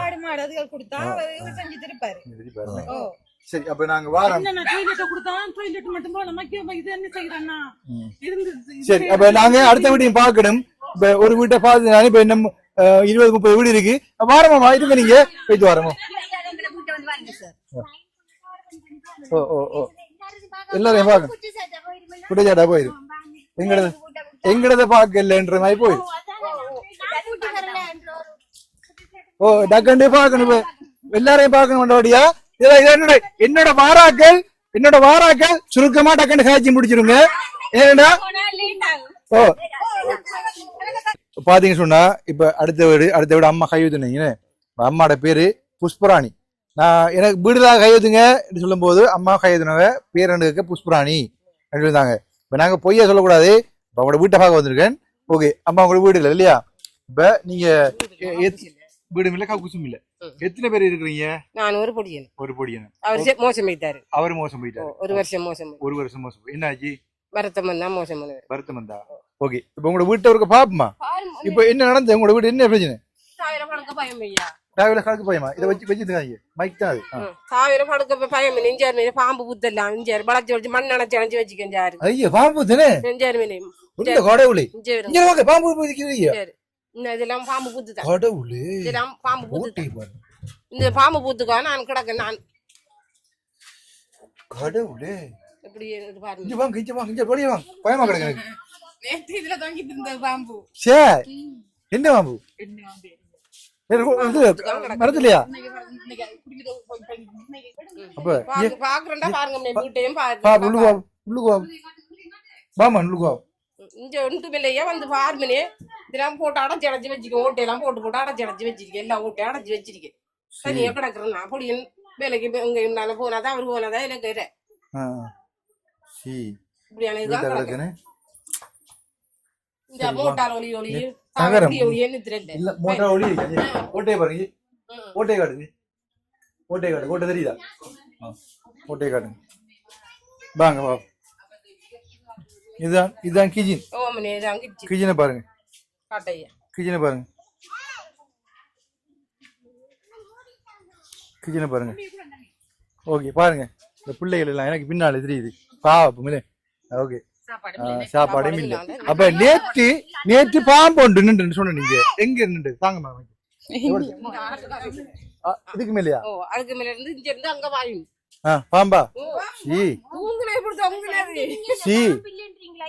ஆடு மாடு அதுகள் கொடுத்தா இவர் செஞ்சு திருப்பாரு. ஓ சரி அப்ப நாங்க வாரம் என்ன டாய்லெட் கொடுத்தா டாய்லெட் மட்டும் போல மக்கி இது என்ன செய்யறன்னா இருந்து சரி அப்ப நாங்க அடுத்த வீட்டையும் பார்க்கணும். இப்ப ஒரு வீட்டை பார்த்து இப்ப இன்னும் 20-30 வீடு இருக்கு. வாரமா இருங்க நீங்க போயிட்டு வாரமோ. ஓ ஓ ஓ எல்லாரையும் பார்க்கணும். குட்டிச்சாட்டா போயிடும். எங்கடத பார்க்கலன்ற மாதிரி போயிடும். ஓ டக்கண்டே பார்க்கணும். எல்லாரையும் பார்க்கணும். கொண்டபடியா என்னோட வாராக்கள் சுருக்கமா டக்கண்டு காய்ச்சி முடிச்சிருங்க. ஏன்னா ஓ பாத்தீங்க சொன்னா இப்ப அடுத்த வீடு அம்மா கையுதுனீங்க. அம்மாவோட பேரு புஷ்பராணி. நான் எனக்கு வீடுதான் கையுதுங்க சொல்லும் போது அம்மா கையுதுனவ பேர் ரெண்டு புஷ்பராணி அப்படின்னு இருந்தாங்க. இப்ப நாங்க பொய்யா சொல்லக்கூடாது. இப்ப அவங்களோட வீட்டை பார்க்க வந்திருக்கேன். ஓகே அம்மா உங்களோட வீடு இல்லை இல்லையா? இப்ப நீங்க வீடு இல்ல குசும் இல்ல எத்தனை பேர் இருக்கிறீங்க? நான் ஒரு பொடியன். அவர் மோசம் போயிட்டாரு. அவர் மோசம் போயிட்டாரு. ஒரு வருஷம் மோசம். என்ன ஆச்சு? வருத்தம் வந்தா மோசம் வருத்தம் வந்தா. ஓகே இப்ப உங்களோட வீட்டை ஒரு பாப்போமா? இப்ப என்ன நடந்தது? உங்களோட வீடு என்ன பிரச்சனை? கணக்கு பயமா? இதை வச்சுக்காங்க மைக் தான் அது. சாவிரம் படுக்க பயம். நெஞ்சார் மீன் பாம்பு புத்தெல்லாம் நெஞ்சார் பழச்சி வச்சு மண் நினைச்சு அணைச்சு வச்சுக்கேன். ஐயா பாம்பு புத்தனே நெஞ்சார் மீன் கடவுளே பாம்பு இதெல்லாம் பாம்பு புத்துதான். கடவுளே இதெல்லாம் பாம்பு புத்து. இந்த பாம்பு புத்துக்கா நான் கிடக்க நான் கடவுளே எப்படி பாருங்க. பயமா கிடக்கு. இதுல தொங்கிட்டு இருந்த பாம்பு என்ன பாம்பு? மரத்துலயா? பாக்குறா பாருங்க வீட்டையும் இங்க ஒன்றுமில்லையா வந்து பாருமனே. இதெல்லாம் போட்டு அடைச்சி அடைச்சி வச்சுக்கேன். ஓட்டையெல்லாம் போட்டு அடைச்சி வச்சிருக்கேன். எல்லா ஓட்டையும் அடைச்சி வச்சிருக்கேன். தனியா கிடக்குறேன் நான் பொடியன். வேலைக்கு எங்க போனாதான் அவரு போனாதான் எனக்கு இப்படியான இதுதான் கிடக்குறேன். இந்த மோட்டார் ஒளி என்ன தெரியல. மோட்டார் ஒளி ஓட்டையை பாருங்க. ஓட்டையை காட்டுங்க. ஓட்டை தெரியுதா? ஓட்டையை காட்டுங்க. வாங்க வா. இதுதான் கிச்சன். கிச்சனை பாருங்க. கிச்சனை பாருங்க. ஓகே பாருங்க இந்த பிள்ளைகள் எல்லாம் எனக்கு பின்னால தெரியுது. பாவம். ஓகே சாப்பாடும் இல்ல. அப்ப நேற்று பாம்பு ஒன்று நின்று சொன்ன நீங்க எங்க நின்று தாங்க இதுக்கு மேலயா? அதுக்கு மேல இருந்து இங்க இருந்து அங்க வாயும் பாம்பா?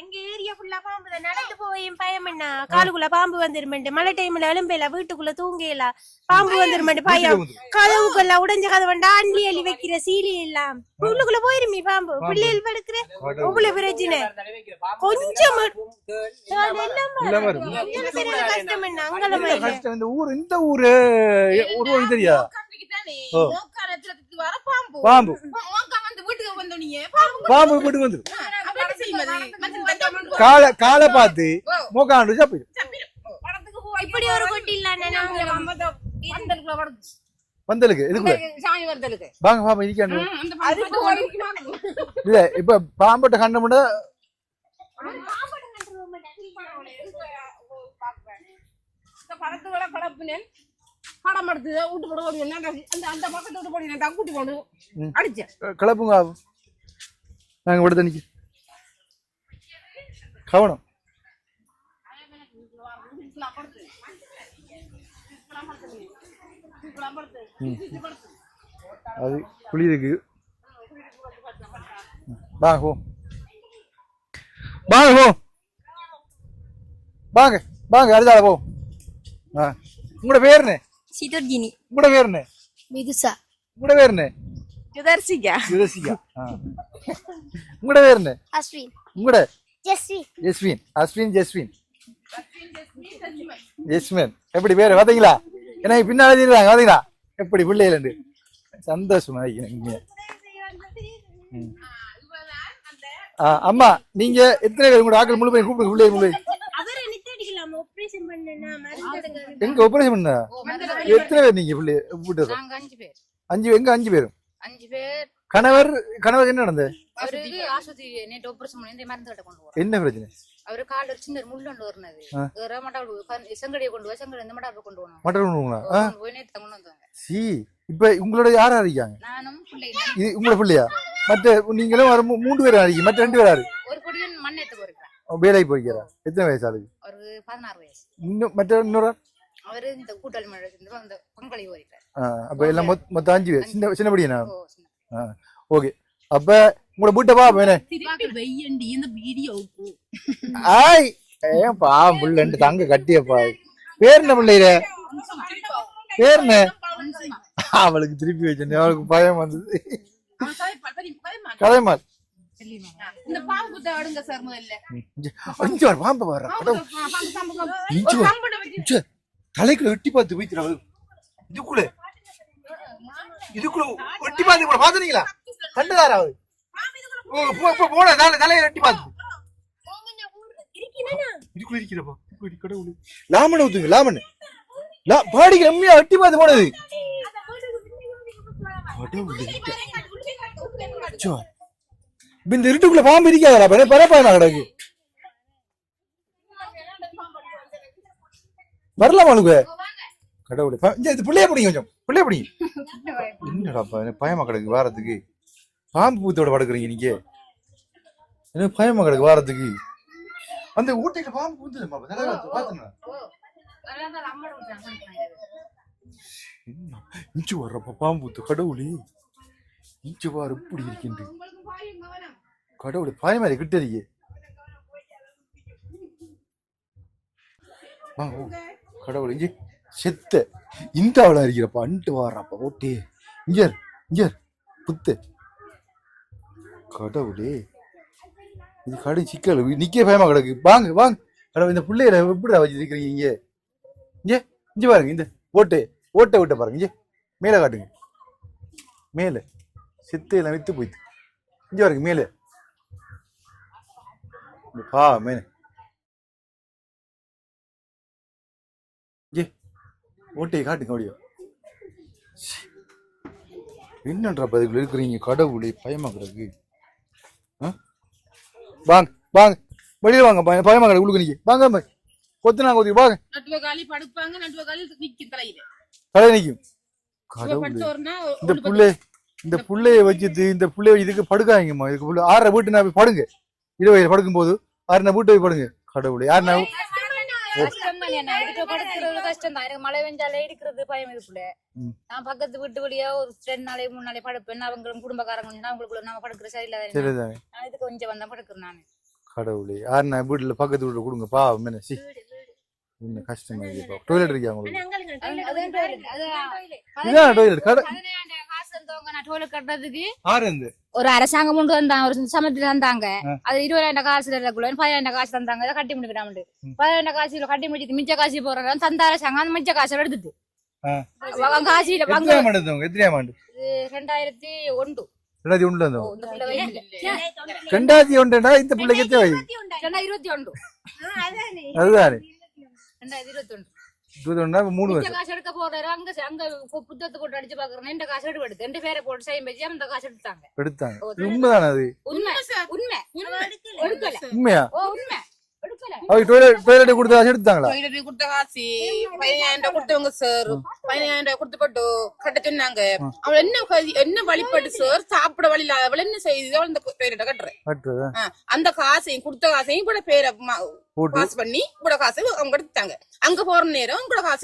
இங்க ஏரியா ஃபுல்லா பாம்பு தான். நடந்து போயும் பயம் என்ன? காலுக்குள்ள பாம்பு வந்துருமெண்டு. மழை டைம்ல எலும்பேல வீட்டுக்குள்ள தூங்கல பாம்பு வந்துருமெண்டு பயம். கதவுக்குள்ள உடைஞ்ச கதவண்டா அள்ளி அள்ளி வைக்கிற சீலி எல்லாம் உள்ளுக்குள்ள போயிருமே பாம்பு. பிள்ளைகள் படுக்கிற உள்ள பிரச்சனை கொஞ்சம் கஷ்டம் என்ன? அங்கெல்லாம் இந்த ஊரு தெரியா? பாம்பு வீட்டுக்கு வந்து காலை பார்த்து மோக்காண்டு இப்படி ஒரு கொட்டி இல்ல வந்தலுக்கு இதுக்கு வாங்க பாம்பு இருக்காண்டு இல்ல. இப்ப பாம்பட்ட கண்ண முட படம் எடுத்து விட்டு போடுவோம். அந்த பக்கத்து விட்டு போடுங்க கூட்டி போடு அடிச்சேன். கிளப்புங்க நாங்க விட தண்ணிக்கு கவனம். அது குழி இருக்கு. வாங்க போ வாங்க அடுத்தால போ. உங்களோட பேர் என்ன? சிதர்ஜினி. உங்களோட பேர் என்ன? விதுசா. உங்களோட பேர் என்ன? யுதர்சிகா. உங்களோட பேர் என்ன? அஸ்வின். உங்களோட ஜஸ்வின். ஜஸ்மின். எப்படி பேரு பாத்தீங்களா? எனக்கு பின்னால தெரியுறாங்க பாத்தீங்களா? எப்படி பிள்ளைகள் சந்தோஷமா இருக்கீங்க. அம்மா நீங்க எத்தனை பேர் உங்களோட ஆக்கள் முழு பேர் கூப்பிடுங்க. பிள்ளை முழு எங்க ஆபரேஷன் பண்ண? எத்தனை பேர் நீங்க பிள்ளை? 5 பேர். எங்க 5 பேரும் கணவர் என்ன நடந்தது? அவருக்கு ஆஸ்பத்திரி நேற்று ஆபரேஷன் பண்ணி இந்த மருந்து கட்ட கொண்டு போறோம். என்ன பிரச்சனை? அவரு கால் ஒரு சின்ன முள்ளு வருனது வேற மட்டால் செங்கடியை கொண்டு போய் செங்கடி இந்த மட்டால் கொண்டு போனோம். மட்டன் போய் நேற்று கொண்டு வந்தாங்க. சி இப்ப உங்களோட யாரா இருக்காங்க? நானும் பிள்ளை. இது உங்களோட பிள்ளையா? மற்ற நீங்களும் வர 3 பேர் இருக்கீங்க. மற்ற 2 பேர் யாரு? ஒரு பொடியன் மண்ணேத்து போயிருக்கான். வேலைக்கு போய்க்கிறா. எத்தனை வயசு ஆளுக்கு? அவருக்கு 16 வயசு. மற்ற இன்னொரு அவரு இந்த கூட்டாளி மழை இந்த பங்களி போயிருக்காரு. அப்ப எல்லாம் மொத்தம் 5 பேர். சின்ன படியா? ஓகே. அப்ப உங்களோட வீட்டை பா வேணே இந்த வீடியோக்கு ஆய் ஏன் பாம்புள்ள தங்க கட்டியப்பா. பேர் என்ன பிள்ளையில? பேர் என்ன? அவளுக்கு திருப்பி வச்சு அவளுக்கு பயம் வந்தது. கதைமால் இந்த பாம்பு அடுங்க சார் பாம்பு முதல்ல வர்ற தலைக்குள்ள வெட்டி பார்த்து போய்த்து இதுக்குள்ள வெட்டி பார்த்து கூட பாத்துறீங்களா? கண்டுதாராவது போன தலையை வெட்டி பார்த்து இதுக்குள்ள இருக்கிறப்பா கடவுள். லாமனை ஊத்துங்க லாமன் பாடிக்கு ரம்மியா வெட்டி பார்த்து போனது. இந்த இருட்டுக்குள்ள பாம்பு இருக்காதா? பரப்பாயமா கிடக்கு வரலாம் அவனுக்கு கடவுள். பிள்ளைய பிடிங்க கொஞ்சம் பிள்ளைய பிடிங்க. என்னடாப்பா எனக்கு பயமா கிடக்கு வாரத்துக்கு. பாம்பு பூத்தோட படுக்குறீங்க நீங்க. எனக்கு பயமா கிடக்கு வாரத்துக்கு. அந்த ஊட்டையில பாம்பு பூத்துமா பாத்துங்க. இஞ்சி வர்றப்ப பாம்பு பூத்து கடவுளே. இஞ்சி வார இப்படி இருக்கின்ற கடவுளை பயமா கிட்ட இருக்கே. கடவுள் இங்க செத்த இந்த அவளா இருக்கிறப்பா அன்ட்டு வாடுறப்பா ஓட்டே இங்க புத்து கடவுளே. இது கடை சிக்கல் நிக்க பயமா கிடக்கு. வாங்க கடவுள் இந்த பிள்ளைகளை எப்படிடா வச்சிருக்கிறீங்க? இங்க பாருங்க இந்த ஓட்டை விட்ட பாருங்க. இங்க மேல காட்டுங்க. மேல செத்தையெல்லாம் வித்து போயிட்டு இங்க பாருங்க மேல மேல ஓட்டையை காட்டுங்க. அப்படியோ என்னன்ற பதிவுல இருக்கிறீங்க கடவுளை பயமா கிடக்கு. வாங்க வெளியில வாங்க பயமா கிடக்கு உள்ள நீங்க வாங்க கொத்துனாங்க ஒதுக்கி வாங்க. நட்டுவகாலி படுப்பாங்க நட்டுவகாலி நிக்கும் தலை நிக்கும் கடவுள். இந்த புள்ளைய வச்சுட்டு இந்த புள்ளைய இதுக்கு படுக்காங்கம்மா. இதுக்கு புள்ள 6 வீட்டு நான் போய் படுங்க. 20 படுக்கும் போது 6 வீட்டு போய் படுங்க. கடவுளை யாரு கஷ்டம் தான். எனக்கு மழை வெஞ்சாலே இருக்கிறது பயம். இதுக்குள்ள நான் பக்கத்து வீட்டு வழியா ஒரு 2 நாளே 3 நாளே படுப்பேன். அவங்களும் குடும்பக்காரங்க அவங்களுக்குள்ள நம்ம படுக்கிற சரியில்லாத இது கொஞ்சம் வந்தா படுக்கிறேன் நானு. கடவுளே யாருன்னா வீட்டுல பக்கத்து வீட்டுல கொடுங்க பாவம். என்ன சி என்ன கஷ்டமா இருக்கு. டாய்லெட் இருக்கா உங்களுக்கு? ஒரு அரசாங்கம் கொண்டு வந்தாங்க. ஒரு சமத்துல தந்தாங்க. அது 20,000 காசு 15,000 காசு தந்தாங்க. கட்டி முடிக்கிட்டாம 15,000 காசு கட்டி முடிச்சு மிச்ச காசு போறாங்க. தந்த அரசாங்கம் அந்த மிச்ச காசு எடுத்துட்டு காசு 2001 2001 இந்த பிள்ளைக்கு எத்தனை வயசு? 2021 அதுதானே 2021 3 வருஷம் காசு எடுக்க போறாரு. அங்க புத்தகத்தை போட்டு அடிச்சு பாக்குறேன். இந்த காசு எடுத்து 2 பேரை போட்டு சைன் வச்சு அந்த காசு எடுத்தாங்க. உண்மைதானே அது? உண்மையா? டாய்லெட் கொடுத்த காசு எடுத்தாங்களா? டாய்லெட் கொடுத்த காசு 15,000 கொடுத்தவங்க சார். 15,000 கொடுத்து போட்டு கட்ட சொன்னாங்க. அவள் என்ன வழிபட்டு சார் சாப்பிட வழி இல்லாத அவள் என்ன செய்யுது? அந்த டாய்லெட்டை கட்டுறேன். அந்த காசையும் கொடுத்த காசையும் கூட பேரை பாஸ் பண்ணி கூட காசு அவங்க எடுத்தாங்க. அங்க போற நேரம் கூட காசு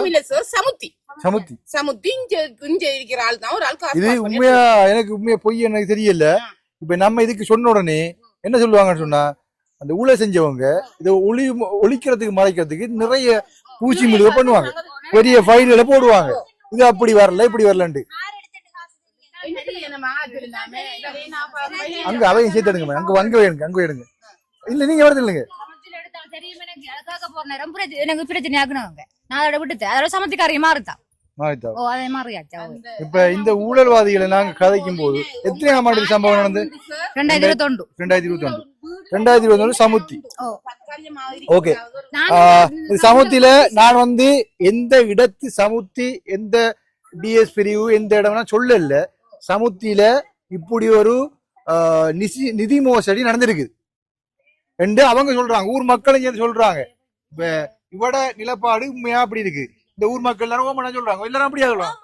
இல்ல சார். சமுத்தி இங்க இருக்கிற ஆள் தான் ஒரு ஆள் காசு. இது உண்மையா? எனக்கு உண்மையா பொய் எனக்கு தெரியல. இப்ப நம்ம இதுக்கு சொன்ன உடனே என்ன சொல்லுவாங்கன்னு சொன்னா அந்த ஊழ செஞ்சவங்க இதை ஒழிக்கிறதுக்கு மறைக்கிறதுக்கு நிறைய பூச்சி முழுக பண்ணுவாங்க. பெரிய ஃபைல்ல போடுவாங்க. இது அப்படி வரல இப்படி வரலன்ட்டு. அங்க அவையும் சேர்த்து எடுங்க. அங்க எடுங்க. இல்ல நீங்க வரது இல்லைங்க. எனக்கு பிரச்சனை ஆகுனவங்க நான் அதோட விட்டு அதோட சமத்திக்காரிய மாறுதான். இப்ப இந்த ஊழல்வாதிகளை நாங்க கதைக்கும் போது எத்தனை ஆண்டு சம்பவம் நடந்தது? 2021 சமுத்தி. ஓகே சமுத்தில நான் எந்த இடத்து சமுத்தி எந்த டிஎஸ் பிரிவு எந்த இடம்னா சொல்ல இல்ல. சமுத்தியில இப்படி ஒரு நிதி மோசடி நடந்திருக்குது என்று அவங்க சொல்றாங்க. ஊர் மக்களும் சேர்ந்து சொல்றாங்க. இப்ப இவட நிலப்பாடு உண்மையா அப்படி இருக்கு. இந்த ஊர் மக்கள் எல்லாரும் ஓமனா சொல்றாங்க. எல்லாரும் அப்படியா சொல்றாங்க.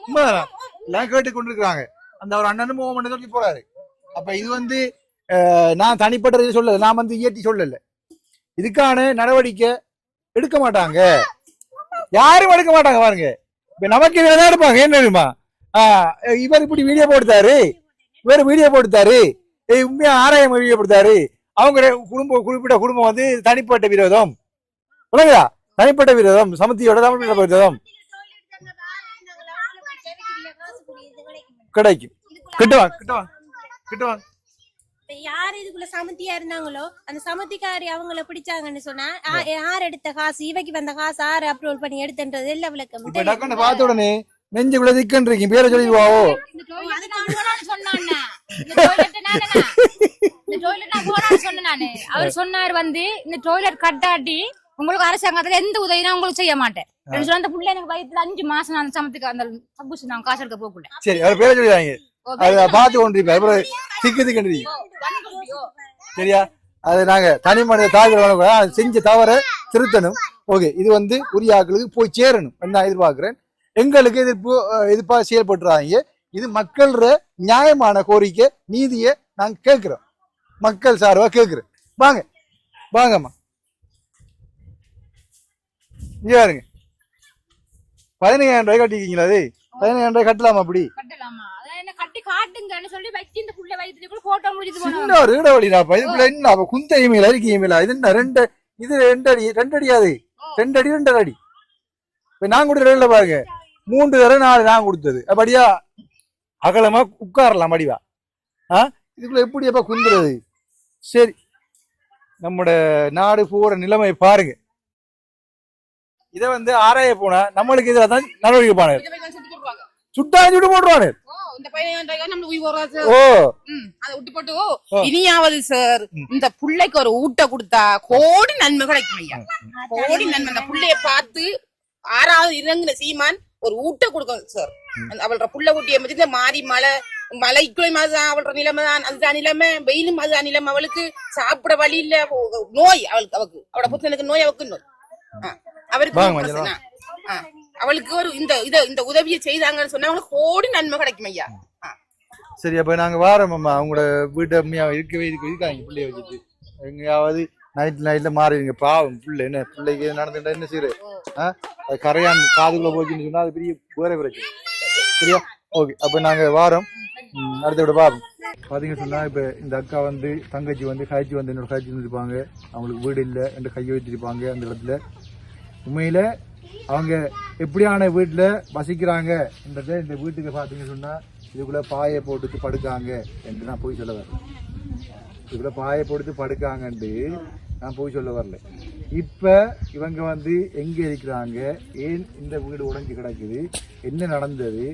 உண்மைதான். எல்லாம் கேட்டு கொண்டிருக்கிறாங்க. அந்த ஒரு அண்ணனும் ஓமனை சொல்லி போறாரு. அப்ப இது நான் தனிப்பட்ட சொல்லல, நான் இயற்றி சொல்லல. இதுக்கான நடவடிக்கை எடுக்க மாட்டாங்க, யாரும் எடுக்க மாட்டாங்க. பாருங்க, இப்ப நமக்கு தான் எடுப்பாங்க. என்ன தெரியுமா, இவர் இப்படி வீடியோ போடுத்தாரு, இவர் வீடியோ போடுத்தாரு, உண்மையா ஆராயம் வீடியோ போடுத்தாரு. அவங்க குறிப்பிட்ட குடும்பம் தனிப்பட்ட விரோதம், உலகா தனிப்பட்ட விரோதம், சமத்தியோட தமிழ் விரோதம் கிடைக்கும். கிட்டுவாங்க. யார் இதுக்குள்ள சமத்தியா இருந்தாங்களோ அந்த சமத்திக்காரி அவங்கள பிடிச்சாங்கன்னு சொன்னா யார் எடுத்த காசு, இவைக்கு வந்த காசு யாரு அப்ரூவல் பண்ணி எடுத்துன்றது எல்லா விளக்கம் பார்த்த உடனே நெஞ்சுக்குள்ள திக்கன்றீங்க. பேரை சொல்லிடுவாவோ அவர் சொன்னார் இந்த டாய்லெட் கட்டாட்டி உங்களுக்கு அரசாங்கத்துல எந்த உதவினா உங்களுக்கு செய்ய மாட்டேன். அந்த புள்ள எனக்கு வயிற்றுல 5 மாசம் அந்த சமத்துக்கு அந்த சப்பூஸ் நான் காசு எடுக்க போகல. சரி, அவர் பேரை சொல்லிடுவாங்க. அதை பார்த்து கொண்டிருப்பேன். திக்கு சரியா? அது நாங்க தனி மனித தாக்குதல் செஞ்ச தவற திருத்தணும். ஓகே, இது உரிய ஆட்களுக்கு போய் சேரணும். நான் எதிர்பார்க்கிறேன். எங்களுக்கு எதிர்ப்பா செயல்பட்டுறாங்க. இது மக்கள் நியாயமான கோரிக்கை, நீதியை நாங்க கேட்கிறோம். மக்கள் சார்பா கேட்கிறோம். வாங்கம்மா இங்க பாருங்க. 15,000 ரூபாய் கட்டிருக்கீங்களா? அது 15,000 ரூபாய் கட்டலாமா? அப்படி குந்த இமையில இருக்கு. இமையில இது என்ன 2 அடி 2 அடியாது, 2 அடி 2.5 அடி. இப்ப நான் கொடுத்த பாருங்க, 3 தடவை 4 நான் கொடுத்தது. அப்படியா அகலமா உட்காரலாம் மடிவா. இதுக்குள்ள எப்படி எப்ப குந்துறது? சரி, நம்மட நாடு போற நிலைமை பாருங்க. இதை ஆராய போனா நம்மளுக்கு இதுல தான் நடவடிக்கை பாரு. சுட்டு போடுவானு. இனியாவது சார் இந்த புள்ளைக்கு ஒரு ஊட்ட கொடுத்தா கோடி நன்மை கிடைக்கும் ஐயா. கோடி நன்மை. அந்த புள்ளைய பார்த்து 6வது இறங்குன சீமான் ஒரு ஊட்ட கொடுக்கணும் சார். அவளோட புள்ள ஊட்டிய பத்தி மாறி மலைக்குள்ள அதுதான் அவளோட நிலைமை தான். அதுதான் நிலைமை. வெயிலும் அதுதான் நிலைமை. அவளுக்கு சாப்பிட வழி இல்ல. நோய் அவளுக்கு அவளோட புத்தனுக்கு நோய், அவளுக்கு நோய், அவருக்கு அவளுக்கு ஒரு இந்த உதவியை செய்தாங்கன்னு சொன்னா அவங்களுக்கு கோடி நன்மை கிடைக்கும் ஐயா. சரி, அப்ப நாங்க வாரம்மா. அவங்களோட வீட்டு இருக்கவே இருக்காங்க பிள்ளைய வச்சுட்டு. எங்கேயாவது நைட்ல மாறிடுங்க. பாவம் பிள்ளை. என்ன பிள்ளைக்கு நடந்துட்டா என்ன செய்யறது? அது கரையான் காதுக்குள்ள போச்சுன்னு சொன்னா அது பெரிய வேற பிரச்சனை. சரியா? ஓகே, அப்ப நாங்க வாரம் அடுத்த விட பாப்போம். பாத்தீங்க சொன்னா இப்ப இந்த அக்கா தங்கச்சி காய்ச்சி என்னோட காய்ச்சி இருப்பாங்க. அவங்களுக்கு வீடு இல்லை என்று கையை வச்சிருப்பாங்க. அந்த இடத்துல உண்மையில அவங்க எப்படியான வீட்டுல வசிக்கிறாங்கன்றத இந்த வீட்டுக்கு பாத்தீங்க சொன்னா இதுக்குள்ள பாயை போட்டு படுக்காங்க என்று நான் போய் சொல்ல வரல. இதுக்குள்ள பாயை போட்டு படுக்காங்கன்ட்டு நான் போய் சொல்ல வரல. இப்ப இவங்க எங்க இருக்கிறாங்க, ஏன் இந்த வீடு உடைஞ்சு கிடக்குது, என்ன நடந்தது,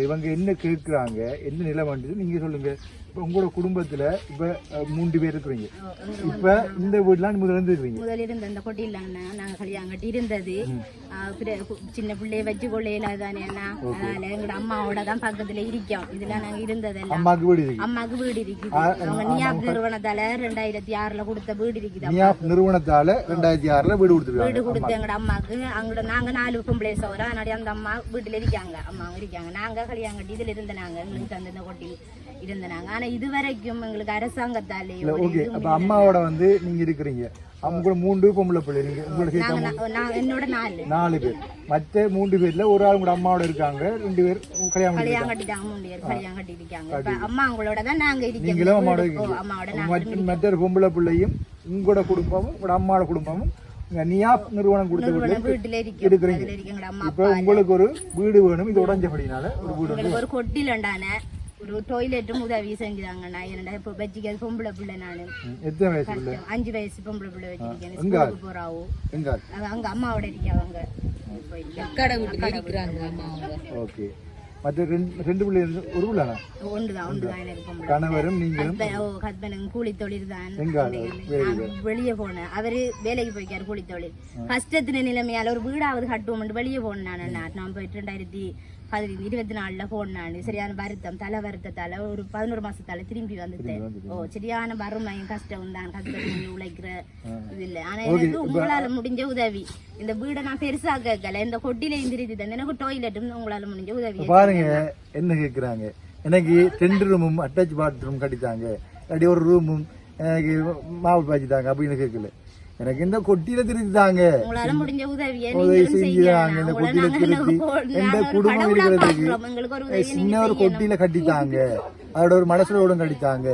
இவங்க என்ன கேட்கிறாங்க, என்ன நிலைமைன்றது நீங்க சொல்லுங்க. இப்ப உங்களோட குடும்பத்துல இப்ப 3 பேர் இருக்கிறீங்க. இப்ப இந்த வீடுலாம் முதல்ல இருந்த அந்த கொட்டியில நாங்க கல்யாணம் கட்டி இருந்தது. சின்ன பிள்ளைய வச்சு கொள்ளையில தானே. அதனால எங்களோட அம்மாவோட தான் பக்கத்துல இருக்கோம். இதுல நாங்க இருந்ததெல்லாம் அம்மாக்கு வீடு இருக்குது. அவங்க நியாப் நிறுவனத்தால 2006ல கொடுத்த வீடு இருக்குது. நியாப் நிறுவனத்தால 2006ல வீடு கொடுத்து எங்களோட அம்மாக்கு அங்க நாங்க 4 பொம்பளை சோறா. அதனால அந்த அம்மா வீட்டுல இருக்காங்க. அம்மாவும் இருக்காங்க. நாங்க கல்யாணம் கட்டி இதுல இருந்தாங்க. எங்களுக்கு தந்த கொட்டி இருந்தாங்க. ஆனா இது வரைக்கும் எங்களுக்கு அரசாங்கத்தாலே அம்மாவோட நீங்க இருக்கிறீங்க. அவங்க 3 பொம்பளை பிள்ளை. நீங்க என்னோட 4 பேர். மற்ற 3 பேர்ல ஒரு ஆள் கூட அம்மாவோட இருக்காங்க. 2 பேர் கல்யாணம் கட்டிட்டாங்க. 3 பேர் கல்யாணம் கட்டி இருக்காங்க. அம்மா அவங்களோட தான் நாங்க இருக்கோம். நீங்களும் அம்மாவோட மற்ற பொம்பளை பிள்ளையும் உங்களோட குடும்பமும் உங்களோட அம்மாவோட குடும்பமும் நியாப் நிறுவனம் கொடுத்த வீட்டுல இருக்கிறீங்க. இப்ப உங்களுக்கு ஒரு வீடு வேணும். இது உடஞ்சபடினால ஒரு கொட்டில் ஒரு டாய்லெட்டும் உதவி செஞ்சாங்க. நான் இப்ப வச்சுக்கிறது பொம்பளை பிள்ளை. நானு 5 வயசு பொம்பளை பிள்ளை வச்சிருக்கேன். போறாவோ அங்க அம்மாவோட இருக்காங்க. மற்ற 2 பிள்ளை ஒரு பிள்ளை கணவரும் நீங்களும் ஹஸ்பண்ட் கூலி தொழில் தான். வெளியே போனேன். அவரு வேலைக்கு போய்க்காரு கூலி தொழில். கஷ்டத்தின நிலைமையால ஒரு வீடாவது கட்டுவோம் வெளியே போனேன். நான் போயிட்டு 24 போனான்னு சரியான வருத்தம் தலை வருத்தத்தால ஒரு 11 மாசத்தால திரும்பி வந்துட்டேன். சரியான வறுமையும் கஷ்டம் தான், கஷ்டம் உழைக்கிற இது இல்ல. ஆனா எனக்கு உங்களால முடிஞ்ச உதவி, இந்த வீடை நான் பெருசா கேட்கல, இந்த கொட்டில இருந்துருது தான் எனக்கு டாய்லெட்டும் உங்களால முடிஞ்ச உதவி. பாருங்க என்ன கேக்குறாங்க, எனக்கு 2 ரூமும் அட்டாச் பாத்ரூம் கட்டித்தாங்க, அப்படி ஒரு ரூமும் எனக்கு மாவு பாய்ச்சிட்டாங்க அப்படின்னு கேட்கல. எனக்கு இந்த கொட்டியில திருத்தாங்க, உங்களால முடிஞ்ச உதவியை செஞ்சுதாங்க. இந்த கொட்டியில திருத்தி எந்த குடும்பம் இருக்கிறதுக்கு சின்ன ஒரு கொட்டியில கட்டித்தாங்க, அதோட ஒரு மனசுல கட்டித்தாங்க.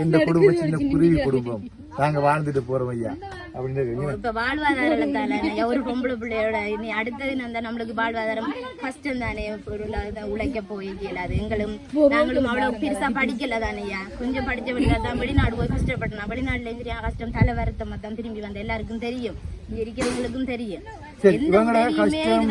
இந்த குடும்பம் சின்ன குருவி குடும்பம், நாங்க வாழ்ந்துட்டு போறோம் ஐயா அப்படின்னு. இப்ப வாழ்வாதாரத்தால ஒரு பொம்பளை பிள்ளையோட இனி அடுத்தது நம்மளுக்கு வாழ்வாதாரம் கஷ்டம் தானே, உழைக்க போய் இயலாது. எங்களும் நாங்களும் அவ்வளவு பெருசா படிக்கல தானேயா, கொஞ்சம் படிச்ச தான் வெளிநாடு போய் கஷ்டப்பட்டோம். வெளிநாட்டுல இருந்து கஷ்டம் தலை வருத்தமா தான் திரும்பி வந்த எல்லாருக்கும் தெரியும், இங்க இருக்கிறவங்களுக்கும் தெரியும். இது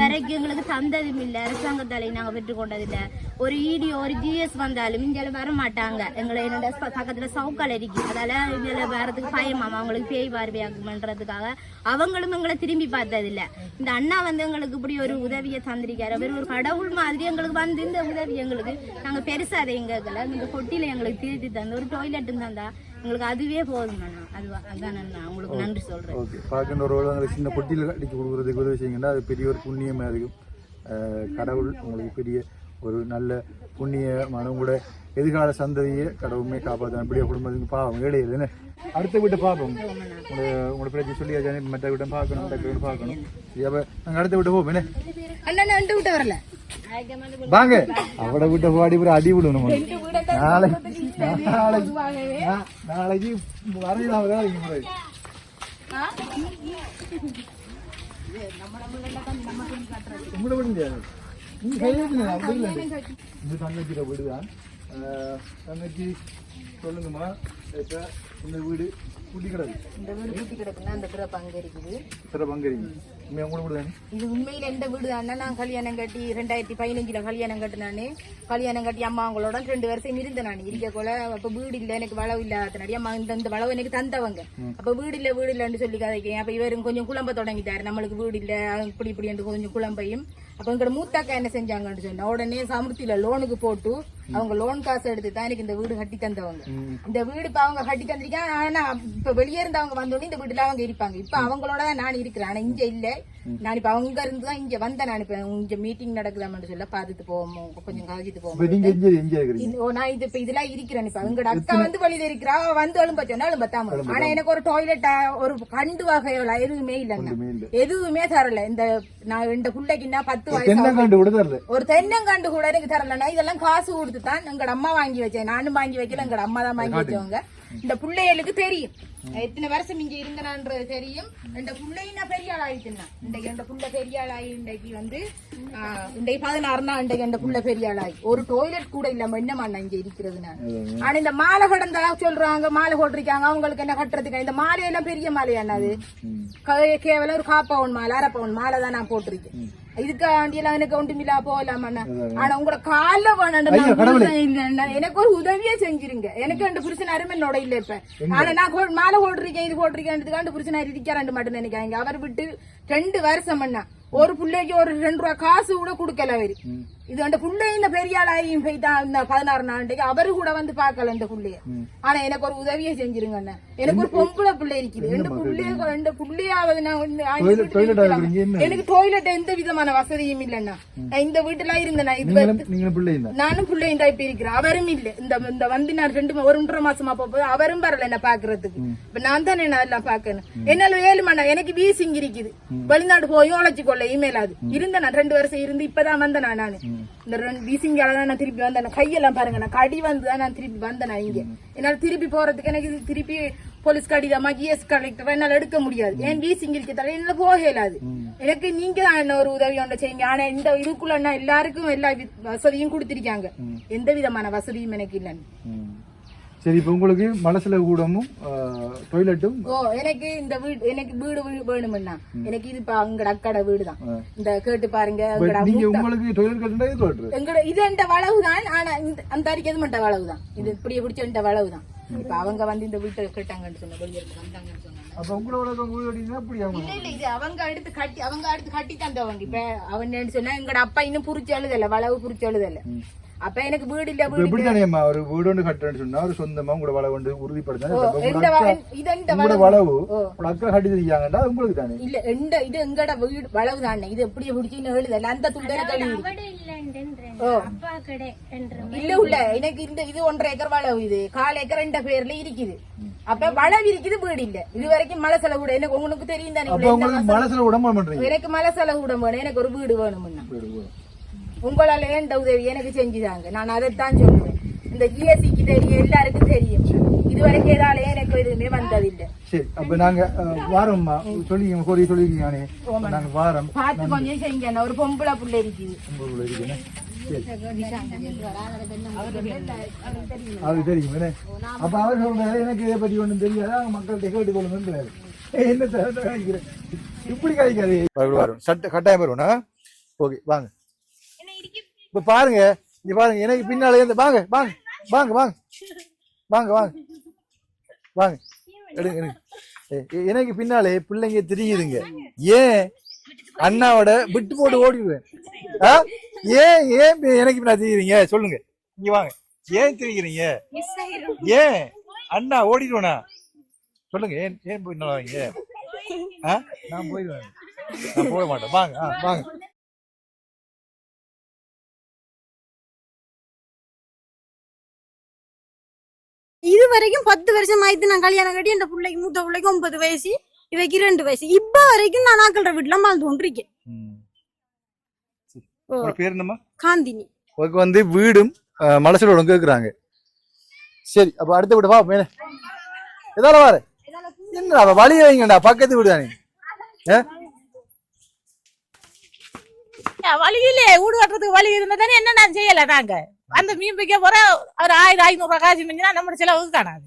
வரைக்கும் எங்களுக்கு தந்ததும் இல்ல, அரசாங்கத்தாலே நாங்க பெற்றுக் கொண்டது இல்ல. ஒரு இடி ஒரு ஜிஎஸ் வந்தாலும் இங்க வர மாட்டாங்க. எங்களை என்னோட பக்கத்துல சவுக்கால் இருக்கு, அதால இதுல வரதுக்கு பயமாமா, அவங்களுக்கு பேய் பார்வையாக்குமன்றதுக்காக அவங்களும் எங்களை திரும்பி பார்த்தது இல்ல. இந்த அண்ணா வந்து எங்களுக்கு இப்படி ஒரு உதவியை தந்திருக்காரு, அவர் ஒரு கடவுள் மாதிரி எங்களுக்கு வந்து இந்த உதவி எங்களுக்கு நாங்க பெருசா அதை எங்கல இந்த கொட்டியில எங்களுக்கு திருத்தி தந்து ஒரு டாய்லெட்டும் தந்தா எங்களுக்கு அதுவே போதும். அதான் நான் உங்களுக்கு நன்றி சொல்றேன். ஓகே, பார்க்கின்ற ஒரு சின்ன பொட்டியில் அடிச்சு கொடுக்குறதுக்கு உதவி செய்யுங்கன்னா அது பெரிய ஒரு புண்ணியமாக இருக்கும். கடவுள் உங்களுக்கு பெரிய ஒரு நல்ல புண்ணியமான உங்களோட எதிர்கால சந்ததியை கடவுளுமே காப்பாற்ற அப்படியே குடும்பத்துக்கு பாவம் ஏழையில் என்ன அடுத்த வீட்டை பார்ப்போம். உங்களோட பிரச்சனை சொல்லி மற்ற வீட்டை பார்க்கணும், மற்ற வீட்டை பார்க்கணும். அப்போ நாங்கள் அடுத்த வீட்டை போவோம். என்ன விட்டு வரல வாங்க, அவட வீட்டை போடி ஒரு அடி விடணும். நாளைக்கு வரையலாம். தங்கச்சிட வீடுதான். தங்கச்சி சொல்லுங்கம்மா, இந்த வீடு குட்டி கிடக்கு, இந்த வீடு குட்டி கிடக்குன்னா அந்த பிற பங்கு இருக்குது. பிற பங்கு உங்களுக்கு இது உண்மையில எந்த வீடு தான். நான் கல்யாணம் கட்டி 2015 கல்யாணம் கட்டினானே, கல்யாணம் கட்டி அம்மா அவங்களோட 2 வருஷம் இருந்தேன். நான் இருக்க போல அப்ப வீடு இல்ல, எனக்கு வளவு இல்லாதனாடி அம்மா இந்த வளவு எனக்கு தந்தவங்க. அப்ப வீடு இல்லன்னு சொல்லி கதைக்கேன். அப்ப இவரும் கொஞ்சம் குழம்ப தொடங்கிட்டாரு, நம்மளுக்கு வீடு இல்ல இப்படி இப்படி என்று கொஞ்சம் குழம்பையும். அப்ப எங்கட மூத்தாக்கா என்ன செஞ்சாங்கன்னு சொன்னா, உடனே சமுர்த்தியில லோனுக்கு போட்டு அவங்க லோன் காசு எடுத்து தான் எனக்கு இந்த வீடு கட்டி தந்தவங்க. இந்த வீடு இப்ப அவங்க கட்டி தந்திருக்காங்க. ஆனா இப்ப வெளியே இருந்து அவங்க வந்தோடனே இந்த வீட்டுல அவங்க இருப்பாங்க. இப்ப அவங்களோட தான் நான் இருக்கிறேன், ஆனா இங்க இல்ல. நான் இப்ப அவங்க இருந்துதான் இங்க வந்தேன். நான் இப்ப இங்க மீட்டிங் நடக்குதான்னு சொல்ல பாத்துட்டு போவோம், கொஞ்சம் கழிச்சிட்டு போவோம். நான் இது இப்ப இதெல்லாம் இருக்கிறேன். இப்ப எங்கட அக்கா வந்து வெளியில இருக்கிறா, வந்து எழும்பச்சோன்னா பத்தாம. ஆனா எனக்கு ஒரு டாய்லெட் ஒரு கண்டு வகையோல எதுவுமே இல்லைன்னா, எதுவுமே தரல. இந்த நான் இந்த பிள்ளைக்குன்னா 10 வயசு ஒரு தென்னங்கண்டு கூட எனக்கு தரலன்னா, இதெல்லாம் காசு கொடுத்து தான் எங்கட அம்மா வாங்கி வச்சேன். நானும் வாங்கி வைக்கல, எங்கட அம்மா தான் வாங்கி வச்சவங்க. இந்த பிள்ளைகளுக்கு தெரியும் எத்தனை வருஷம் இங்க இருந்தான்றது தெரியும். இந்த பிள்ளைன்னா பெரிய ஆள் ஆயிட்டுன்னா, இன்றைக்கு இந்த புள்ள பெரிய ஆள் ஆகி இன்றைக்கு வந்து இன்றைக்கு 16 தான். இன்றைக்கு இந்த புள்ள பெரிய ஆள் ஆகி ஒரு டாய்லெட் கூட இல்லாம என்னமா இங்க இருக்கிறது நான். ஆனா இந்த மாலை கடந்தா சொல்றாங்க, மாலை போட்டிருக்காங்க, அவங்களுக்கு என்ன கட்டுறதுக்கு. இந்த மாலையெல்லாம் பெரிய மாலையானது, கேவலம் ஒரு 1/4 பவுன் மாலை 1/2 பவுன் மாலை தான் நான் போட்டிருக்கேன். இதுக்காண்டியெல்லாம் எனக்கு ஒன்றுமில்லா போகலாமண்ணா. ஆனா உங்களோட கால வேணும், எனக்கு ஒரு உதவியே செஞ்சிருங்க. எனக்கு 2 புருஷன் அருமனோட இல்ல இப்ப. ஆனா நான் மாலை போட்டிருக்கேன், இது போட்டிருக்கேன், புருஷன் இருக்காரு மட்டும் நினைக்காங்க. அவர் விட்டு 2 வருஷம் அண்ணா ஒரு பிள்ளைக்கு ஒரு 2 ரூபா காசு கூட கொடுக்கல அவரு. இது அந்த புள்ளை இந்த பெரிய ஆளாயும் போய்தான் 16 நாளைக்கு அவரு கூட வந்து பாக்கல இந்த புள்ளைய. ஆனா எனக்கு ஒரு உதவியை செஞ்சிருங்க அண்ணா. எனக்கு ஒரு பொம்பளை பிள்ளை இருக்குது, 2 புள்ளையாவது எனக்கு டாய்லெட் எந்த விதமான வசதியும் இல்லைன்னா. இந்த வீட்டுல இருந்தேன், நானும் பிள்ளையும் தான் இப்ப இருக்கிறேன். அவரும் இல்ல. இந்த வந்து நான் 1.5 மாசமா போகுது, அவரும் வரல என்ன பாக்குறதுக்கு. இப்ப நான் தானே எல்லாம் பாக்கணும். என்னால 7 மணி எனக்கு வீசிங் இருக்குது, வெளிநாடு போய் உழைச்சிக்கொள்ள இமேலாது இருந்தேன். நான் 2 வருஷம் இருந்து இப்பதான் வந்தேன். நானு இந்த வீசிங்கால தான் நான் திருப்பி வந்தேன். கையெல்லாம் பாருங்க, நான் கடி வந்துதான் நான் திருப்பி வந்தேன். இங்க என்னால திருப்பி போறதுக்கு எனக்கு திருப்பி போலீஸ் கடிதமா ஜிஎஸ் கலெக்டர் என்னால எடுக்க முடியாது. ஏன் வீசிங் இருக்கிறதால என்னால போக இயலாது. எனக்கு நீங்க தான் என்ன ஒரு உதவி ஒன்றை செய்யுங்க. ஆனா இந்த இதுக்குள்ள எல்லாருக்கும் எல்லா வசதியும் கொடுத்திருக்காங்க, எந்த விதமான வசதியும் எனக்கு இல்லைன்னு. சரி இப்போ உங்களுக்கு மனசுல கூடமும் டொய்லெட்டும் ஓ எனக்கு இந்த வீடு எனக்கு வீடு வேணும்னா எனக்கு இது அங்கட அக்கட வீடுதான் இந்த கேட்டு பாருங்க நீங்க உங்களுக்கு டொய்லெட் கட்டண்டா இது டொய்லெட் எங்கட இது என்ற வளவுதான் ஆனா அந்த அரிக்கிறது மட்டும் வளவுதான் இது இப்படியே பிடிச்ச என்ற வளவுதான் இப்ப அவங்க வந்து இந்த வீட்டை கேட்டாங்கன்னு சொன்ன வெளியே வந்தாங்கன்னு சொன்னாங்க அப்ப உங்களோட வீடு கட்டினா அப்படி அவங்க இல்ல இது அவங்க அடுத்து கட்டி தந்தவங்க இப்ப அவன் சொன்னா எங்கட அப்பா இன்னும் புரிச்சு எழுதல வளவு புரிச்சு எழுதல அப்ப எனக்கு வீடு இல்ல வீடு எப்படித்தானேம்மா ஒரு வீடு ஒன்று கட்டுறேன்னு சொன்னா ஒரு சொந்தமா உங்களோட வளவு வந்து உறுதிப்படுத்தினா வளவு உங்க அக்கா கட்டி தெரியாங்கடா உங்களுக்கு தானே இல்ல இது எங்கட வீடு வளவு தானே இது எப்படியே பிடிச்சின்னு எழுதல அந்த துண்டை கழுவி இல்ல எனக்கு இந்த இது 1.5 ஏக்கர் வளவு இது 1/4 ஏக்கர் என்ற பேர்ல இருக்குது அப்ப வளவு இருக்குது வீடு இல்ல இது வரைக்கும் மலை செலவு கூட எனக்கு உங்களுக்கு தெரியும் தானே மனசுல உடம்பு பண்றீங்க எனக்கு மலை செலவு கூட வேணும் எனக்கு ஒரு வீடு வேணும்னா உங்களால ஏண்ட உதவி எனக்கு செஞ்சுதாங்க நான் அதைத்தான் சொல்லுவேன் இந்த ஜிஎஸ்சிக்கு தெரியும் எல்லாருக்கும் தெரியும் இதுவரைக்கும் ஏதால எனக்கு எதுவுமே வந்ததில்லை சரி அப்ப நாங்க வாரம்மா சொல்லிங்க கோரி சொல்லிருக்கீங்க நாங்க வாரம் பார்த்து கொஞ்சம் செய்யுங்க ஒரு பொம்பளை புள்ள இருக்குது அது தெரியும் அப்ப அவர் சொல்றாரு எனக்கு இதை பத்தி ஒண்ணும் தெரியாத மக்கள்கிட்ட கேட்டு கொள்ளுங்கிறாரு என்ன இப்படி கிடைக்காது வரும் சட்டை கட்டாயம் வருவா ஓகே வாங்க இப்ப பாருங்க இங்க பாருங்க எனக்கு பின்னாலே வாங்க வாங்க வாங்க வாங்க வாங்க வாங்க வாங்க எடுங்க எனக்கு பின்னாலே பிள்ளைங்க தெரியுதுங்க ஏன் அண்ணாவோட விட்டு போட்டு ஓடிடுவேன் ஏன் ஏன் எனக்கு பின்னா தெரியுறீங்க சொல்லுங்க இங்க வாங்க ஏன் தெரியுறீங்க ஏன் அண்ணா ஓடிடுவேனா சொல்லுங்க ஏன் ஏன் போயிடுவாங்க நான் போயிடுவேன் நான் போக மாட்டேன் வாங்க வாங்க இது வரைக்கும் 10 வருஷம் ஆயிடுத்து நான் கல்யாணம் கட்டி அந்த பிள்ளைக்கு மூத்த பிள்ளைக்கு 9 வயசு இவைக்கு 2 வயசு இப்ப வரைக்கும் நான் ஆக்கள வீட்டுல வாழ்ந்து கொண்டிருக்கேன் பேர் என்னமா காந்தினி உங்களுக்கு வந்து வீடும் மனசுல கேக்குறாங்க சரி அப்ப அடுத்த வீடு வா மேல எதால வாரு என்ன அவ வழி வைங்கடா பக்கத்து வீடு தானே வழியிலே வீடு கட்டுறதுக்கு வழி இருந்தா தானே என்ன நான் செய்யல நாங்க அந்த மீன் பிக்க போற ஒரு 1000-500 காசு மிஞ்சினா நம்ம செலவுக்கு காணாது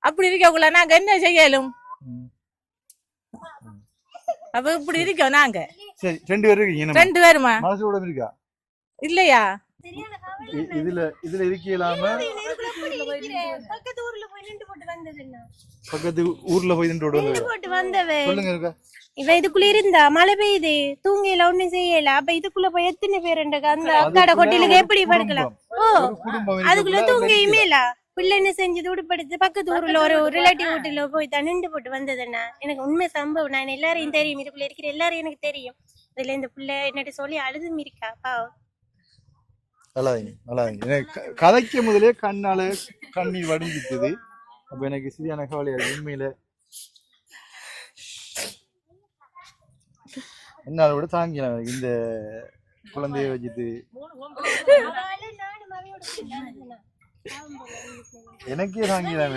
அப்படி இருக்கக்குள்ள நாங்க என்ன செய்யலும் அப்ப இப்படி இருக்கோம் நாங்க சரி 2 பேர் இருக்கீங்க 2 பேருமா மனசு கூட இருக்கா இல்லையா இதுல இருக்கலாம பக்கத்து ஊர்ல போய் நின்று போட்டு வந்ததுன்னா பக்கத்து ஊர்ல போய் நின்று போட்டு வந்தவே சொல்லுங்க இவ இதுக்குள்ள இருந்தா மழை பெய்யுது தூங்கல ஒண்ணும் செய்யல அப்ப இதுக்குள்ள போய் எத்தனை பேர் அந்த அக்காட கொட்டிலுக்கு எப்படி படுக்கலாம் அதுக்குள்ள தூங்கியுமே இல்ல பிள்ளை என்ன செஞ்சது உடுப்படுத்து பக்கத்து ஊர்ல ஒரு ரிலேட்டிவ் வீட்டுல போய் தான் நின்று போட்டு வந்ததுன்னா எனக்கு உண்மை சம்பவம் நான் எல்லாரையும் தெரியும் இதுக்குள்ள இருக்கிற எல்லாரும் எனக்கு தெரியும் இதுல இந்த பிள்ளை என்னட்டு சொல்லி அழுதும் இருக்கா பாவம் கதைக்க முதலே கண்ணால கண்ணீர் வடிஞ்சிட்டது அப்ப எனக்கு சரியான கவலையா உண்மையில என்னால விட தாங்கின இந்த குழந்தைய வச்சுட்டு எனக்கே தாங்கிதான்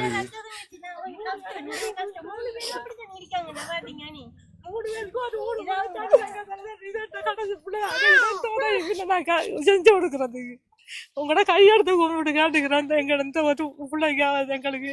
செஞ்சு கொடுக்கறது உங்களோட கையெடுத்து கும்பிட்டு காட்டுக்கிறோம் எங்க பிள்ளைங்க எங்களுக்கு